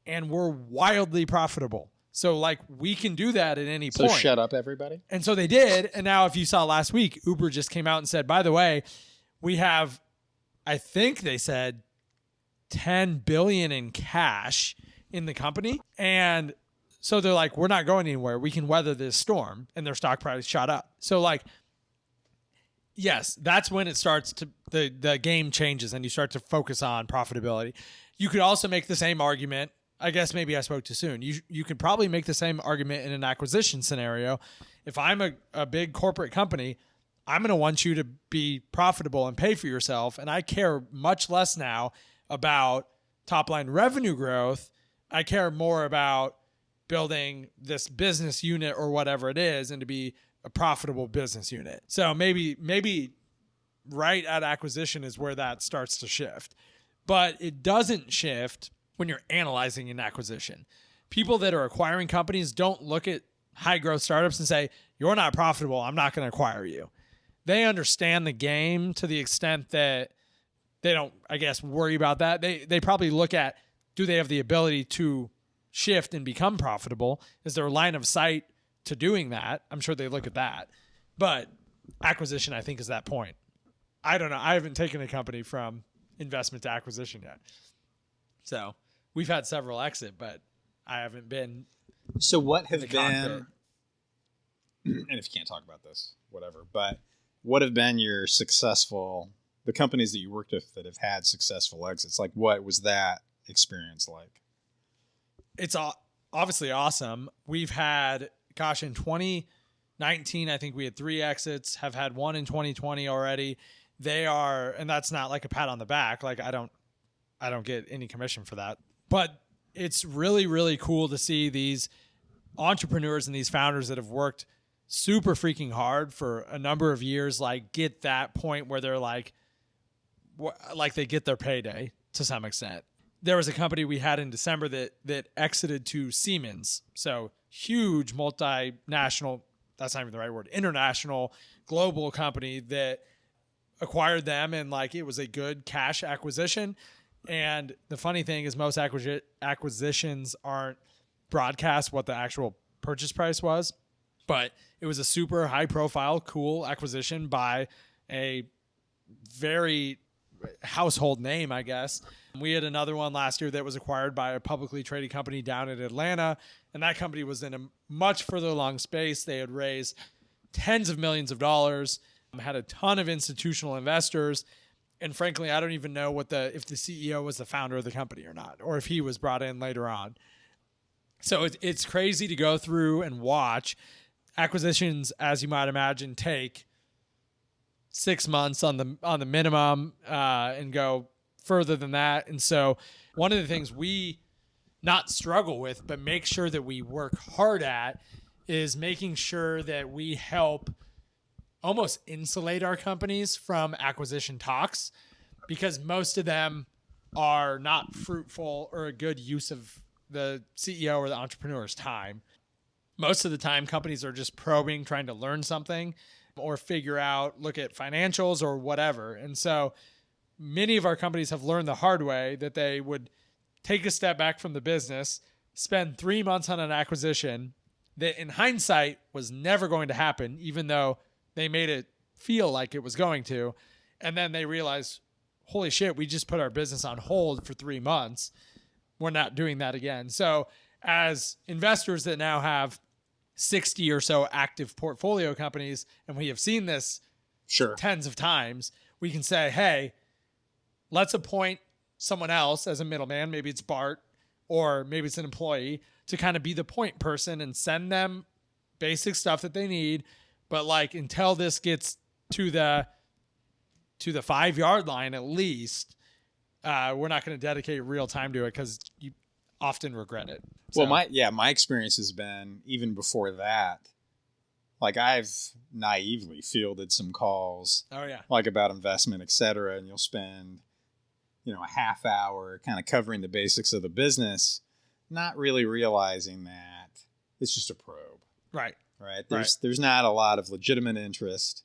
and we're wildly profitable. So like we can do that at any point. So shut up, everybody. And so they did. And now if you saw last week, Uber just came out and said, by the way, we have, I think they said 10 billion in cash in the company. And so they're like, we're not going anywhere. We can weather this storm. And their stock price shot up. So like, yes, that's when it starts to, the game changes and you start to focus on profitability. You could also make the same argument. I guess maybe I spoke too soon. You could probably make the same argument in an acquisition scenario. If I'm a big corporate company, I'm going to want you to be profitable and pay for yourself. And I care much less now about top line revenue growth. I care more about building this business unit or whatever it is and to be a profitable business unit. So maybe right at acquisition is where that starts to shift. But it doesn't shift when you're analyzing an acquisition. People that are acquiring companies don't look at high growth startups and say, you're not profitable, I'm not going to acquire you. They understand the game to the extent that they don't, I guess, worry about that. They probably look at, do they have the ability to shift and become profitable? Is there a line of sight to doing that? I'm sure they look at that. But acquisition, I think, is that point. I don't know. I haven't taken a company from investment to acquisition yet. So we've had several exit, but I haven't been. So what have the been, cockpit. and if you can't talk about this, whatever, but what have been your successful, the companies that you worked with that have had successful exits? Like, what was that experience like? It's obviously awesome. We've had, in 2019, I think we had 3 exits, have had 1 in 2020 already. They are, and that's not like a pat on the back. Like I don't get any commission for that, but it's really, really cool to see these entrepreneurs and these founders that have worked super freaking hard for a number of years, like get that point where they're like they get their payday to some extent. There was a company we had in December that exited to Siemens. So huge multinational, that's not even the right word, international global company that acquired them. And like, it was a good cash acquisition. And the funny thing is most acquisitions aren't broadcast what the actual purchase price was, but it was a super high profile, cool acquisition by a very household name, I guess. We had another one last year that was acquired by a publicly traded company down in Atlanta. And that company was in a much further along space. They had raised tens of millions of dollars, had a ton of institutional investors. And frankly, I don't even know if the CEO was the founder of the company or not, or if he was brought in later on. So it's crazy to go through and watch. Acquisitions, as you might imagine, take 6 months on the minimum and go further than that. And so one of the things we not struggle with, but make sure that we work hard at is making sure that we help almost insulate our companies from acquisition talks, because most of them are not fruitful or a good use of the CEO or the entrepreneur's time. Most of the time, companies are just probing, trying to learn something or figure out, look at financials or whatever. And so many of our companies have learned the hard way that they would take a step back from the business, spend 3 months on an acquisition that in hindsight was never going to happen, even though they made it feel like it was going to. And then they realized, holy shit, we just put our business on hold for 3 months. We're not doing that again. So as investors that now have 60 or so active portfolio companies, and we have seen this tens of times, we can say, hey, let's appoint someone else as a middleman. Maybe it's Bart, or maybe it's an employee, to kind of be the point person and send them basic stuff that they need. But like, until this gets to the 5-yard line, at least, we're not going to dedicate real time to it, because you often regret it. So. Well, my experience has been, even before that, like I've naively fielded some calls, like about investment, et cetera, and you'll spend a half hour kind of covering the basics of the business, not really realizing that it's just a probe. Right. There's not a lot of legitimate interest.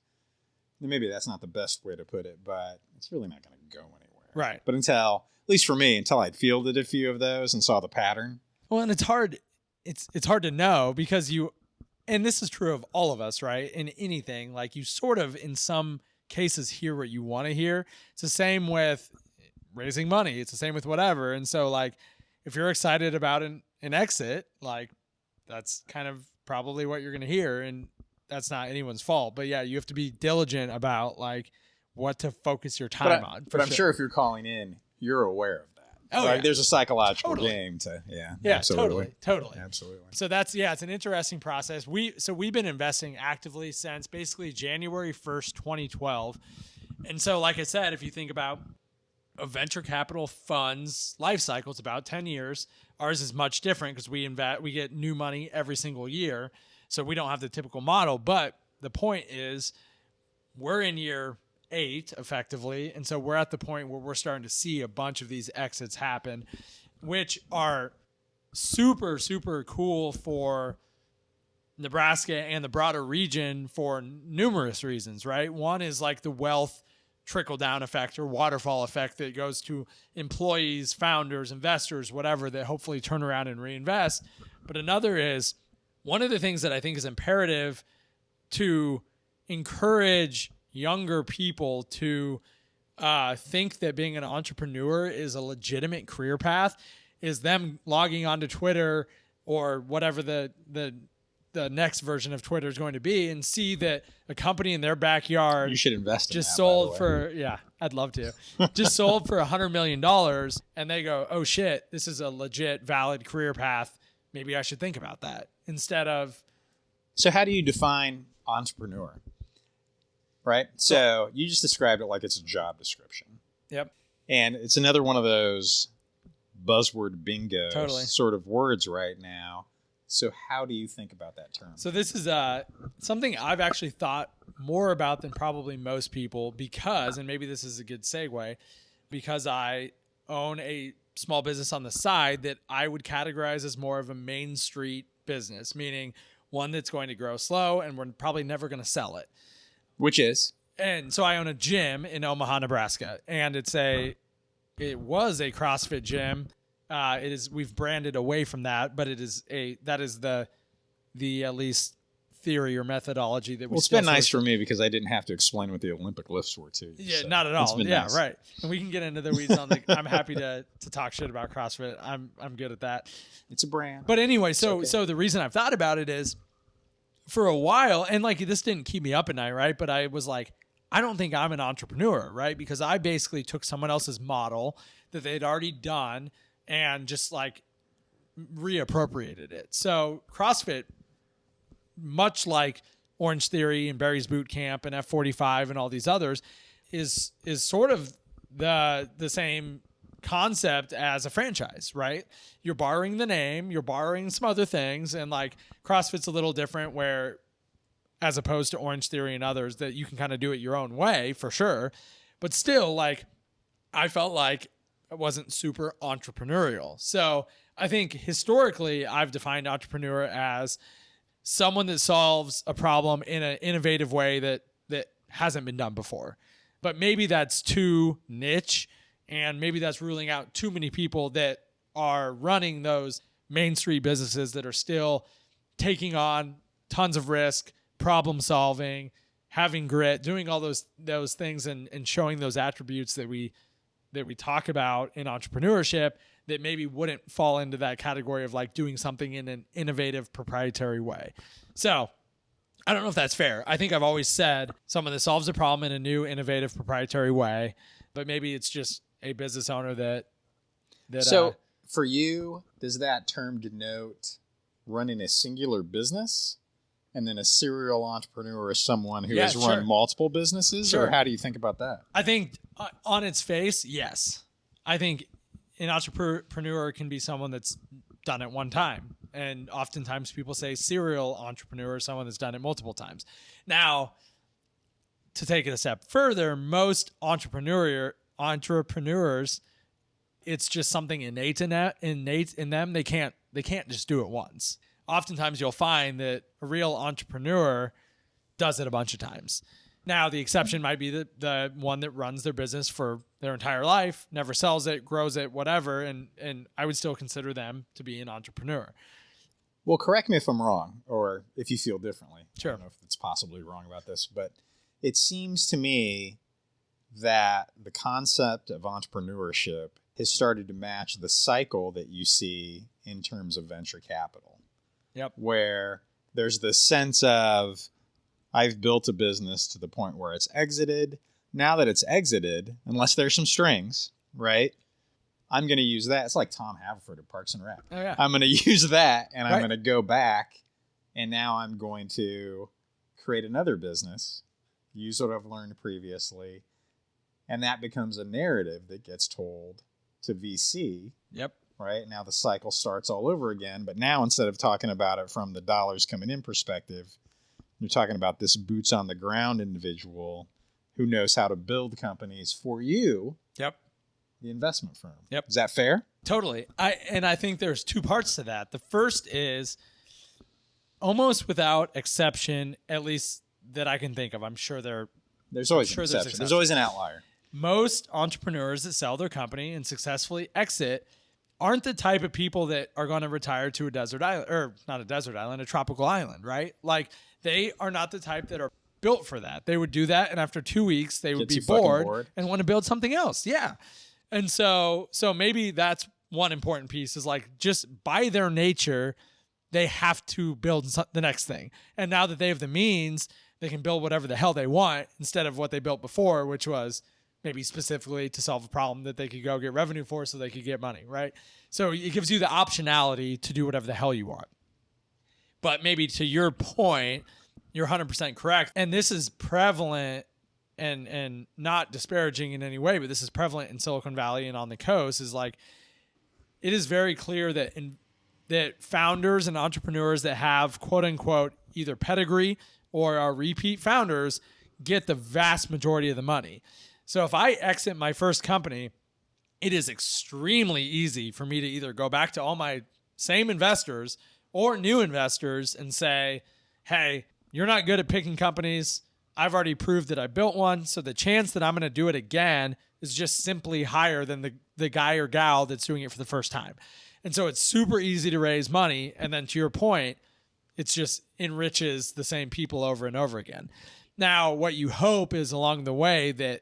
Maybe that's not the best way to put it, but it's really not going to go anywhere. Right. But at least for me, until I'd fielded a few of those and saw the pattern. Well, and it's hard to know because and this is true of all of us, right? In anything, like you sort of, in some cases, hear what you want to hear. It's the same with raising money. It's the same with whatever. And so like, if you're excited about an exit, like that's kind of probably what you're going to hear. And that's not anyone's fault, but yeah, you have to be diligent about like what to focus your time on. But I'm sure if you're calling in, you're aware of that. Oh, yeah. There's a psychological Totally. game to, Yeah, absolutely. totally. Absolutely. So it's an interesting process. We've been investing actively since basically January 1st, 2012. And so, like I said, if you think about a venture capital fund's life cycle, it's about 10 years. Ours is much different because we get new money every single year. So we don't have the typical model. But the point is we're in year 8 effectively. And so we're at the point where we're starting to see a bunch of these exits happen, which are super, super cool for Nebraska and the broader region for numerous reasons, right? One is like the wealth trickle down effect or waterfall effect that goes to employees, founders, investors, whatever, that hopefully turn around and reinvest. But another is one of the things that I think is imperative to encourage younger people to think that being an entrepreneur is a legitimate career path is them logging onto Twitter or whatever the next version of Twitter is going to be and see that a company in their backyard You should invest in just that, sold by the for, yeah, I'd love to, just sold for $100 million. And they go, oh shit, this is a legit valid career path. Maybe I should think about that instead of. So how do you define entrepreneur? Right? So you just described it like it's a job description. Yep. And it's another one of those buzzword bingo Totally. sort of words right now. So how do you think about that term? So this is something I've actually thought more about than probably most people because, and maybe this is a good segue, because I own a small business on the side that I would categorize as more of a Main Street business, meaning one that's going to grow slow and we're probably never going to sell it. Which is? And so I own a gym in Omaha, Nebraska, and it was a CrossFit gym. We've branded away from that, but that is the at least theory or methodology that we. Well, it's been nice for me because I didn't have to explain what the Olympic lifts were to you. Yeah, so not at all. Yeah, nice. Right. And we can get into the weeds on the. I'm happy to talk shit about CrossFit. I'm good at that. It's a brand. But anyway, so the reason I've thought about it is, for a while, and like this didn't keep me up at night, right? But I was like, I don't think I'm an entrepreneur, right? Because I basically took someone else's model that they'd already done and just like reappropriated it. So CrossFit, much like Orange Theory and Barry's Boot Camp and F45 and all these others, is sort of the same concept as a franchise, right? You're borrowing the name, you're borrowing some other things, and like CrossFit's a little different where, as opposed to Orange Theory and others, that you can kind of do it your own way for sure. But still, like, I felt like it wasn't super entrepreneurial. So I think historically I've defined entrepreneur as someone that solves a problem in an innovative way that hasn't been done before. But maybe that's too niche, and maybe that's ruling out too many people that are running those Main Street businesses that are still taking on tons of risk, problem solving, having grit, doing all those things and showing those attributes that we talk about in entrepreneurship that maybe wouldn't fall into that category of like doing something in an innovative proprietary way. So I don't know if that's fair. I think I've always said someone that solves a problem in a new, innovative, proprietary way, but maybe it's just a business owner that. So for you, does that term denote running a singular business? And then a serial entrepreneur is someone who has run multiple businesses? Sure. Or how do you think about that? I think on its face, yes. I think an entrepreneur can be someone that's done it one time. And oftentimes people say serial entrepreneur is someone that's done it multiple times. Now, to take it a step further, most entrepreneurs it's just something innate in them. They can't just do it once. Oftentimes you'll find that a real entrepreneur does it a bunch of times. Now, the exception might be the one that runs their business for their entire life, never sells it, grows it, whatever, and I would still consider them to be an entrepreneur. Well, correct me if I'm wrong, or if you feel differently. Sure. I don't know if it's possibly wrong about this, but it seems to me that the concept of entrepreneurship has started to match the cycle that you see in terms of venture capital. Yep. Where there's this sense of, I've built a business to the point where it's exited. Now that it's exited, unless there's some strings, right? I'm going to use that. It's like Tom Haverford at Parks and Rec. Oh, yeah. I'm going to use that, and Right. I'm going to go back, and now I'm going to create another business, use what I've learned previously, and that becomes a narrative that gets told to VC. Yep. Right? Now the cycle starts all over again, but now instead of talking about it from the dollars coming in perspective, you're talking about this boots on the ground individual who knows how to build companies for you, Yep. the investment firm. Yep. Is that fair? Totally. I think there's two parts to that. The first is almost without exception, at least that I can think of. I'm sure There's always sure an there's exception. There's always an outlier. most entrepreneurs that sell their company and successfully exit aren't the type of people that are going to retire to a desert island, or not a desert island, a tropical island, right? Like, they are not the type that are built for that. They would do that, and after 2 weeks, they would Get be too fucking bored bored. and want to build something else. Yeah. And so maybe that's one important piece, is like, just by their nature, they have to build the next thing. And now that they have the means, they can build whatever the hell they want instead of what they built before, which was maybe specifically to solve a problem that they could go get revenue for so they could get money, right? So it gives you the optionality to do whatever the hell you want. But maybe to your point, you're 100% correct. And this is prevalent, and not disparaging in any way, but this is prevalent in Silicon Valley and on the coast, is like, it is very clear that that founders and entrepreneurs that have quote unquote either pedigree or are repeat founders get the vast majority of the money. So if I exit my first company, it is extremely easy for me to either go back to all my same investors or new investors and say, hey, you're not good at picking companies. I've already proved that I built one. So the chance that I'm going to do it again is just simply higher than the guy or gal that's doing it for the first time. And so it's super easy to raise money. And then to your point, it's just enriches the same people over and over again. Now, what you hope is along the way that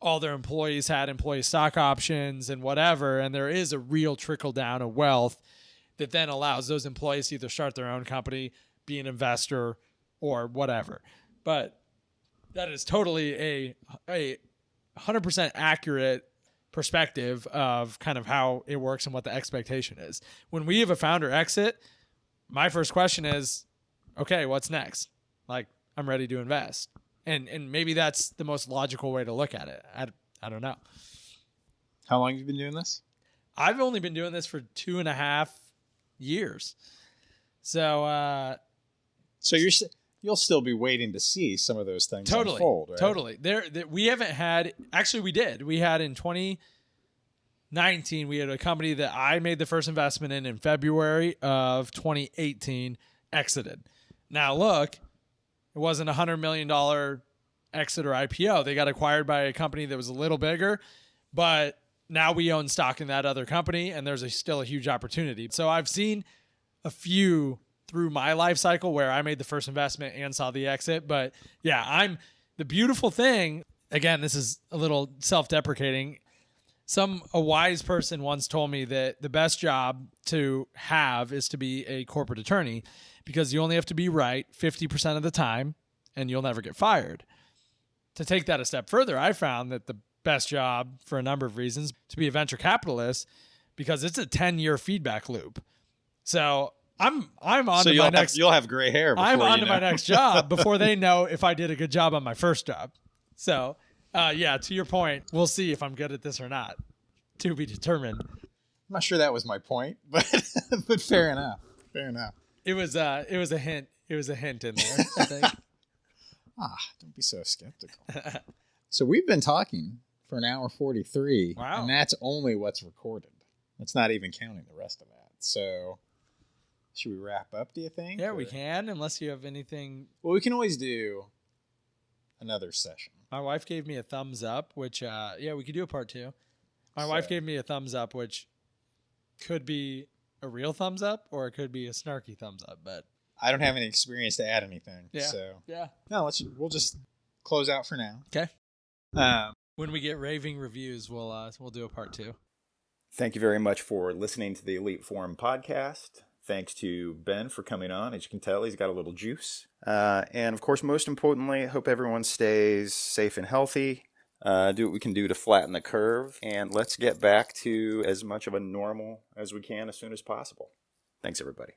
all their employees had employee stock options and whatever, and there is a real trickle down of wealth that then allows those employees to either start their own company, be an investor, or whatever. But that is totally a 100% accurate perspective of kind of how it works and what the expectation is. When we have a founder exit, my first question is, okay, what's next? Like, I'm ready to invest. And maybe that's the most logical way to look at it. I don't know. How long have you been doing this? I've only been doing this for 2.5 years. So You'll still be waiting to see some of those things totally unfold, right? Totally. We haven't had, actually we did. We had in 2019, we had a company that I made the first investment in February of 2018, exited. Now look, it wasn't a $100 million exit or IPO. They got acquired by a company that was a little bigger, but now we own stock in that other company, and there's still a huge opportunity. So I've seen a few through my life cycle where I made the first investment and saw the exit. But yeah, the beautiful thing, again, this is a little self-deprecating. A wise person once told me that the best job to have is to be a corporate attorney, because you only have to be right 50% of the time and you'll never get fired. To take that a step further, I found that the best job, for a number of reasons, to be a venture capitalist, because it's a 10-year feedback loop. So I'm on So to my next. you'll have gray hair. I'm before on you to know. my next job before they know if I did a good job on my first job. So, yeah, to your point, we'll see if I'm good at this or not. To be determined. I'm not sure that was my point, but fair enough. Fair enough. It was a hint. It was a hint in there, I think. Don't be so skeptical. So we've been talking for an hour 43. Wow. And that's only what's recorded. That's not even counting the rest of that. So, should we wrap up, do you think? Yeah, we can, unless you have anything. Well, we can always do another session. My wife gave me a thumbs up, which, we could do a part 2. My wife gave me a thumbs up, which could be a real thumbs up or it could be a snarky thumbs up, but I don't have any experience to add anything. Yeah. So, yeah. no, we'll just close out for now. Okay. Um, When we get raving reviews, we'll do a part 2. Thank you very much for listening to the Elite Forum podcast. Thanks to Ben for coming on. As you can tell, he's got a little juice. And of course, most importantly, I hope everyone stays safe and healthy. Do what we can do to flatten the curve. And let's get back to as much of a normal as we can as soon as possible. Thanks, everybody.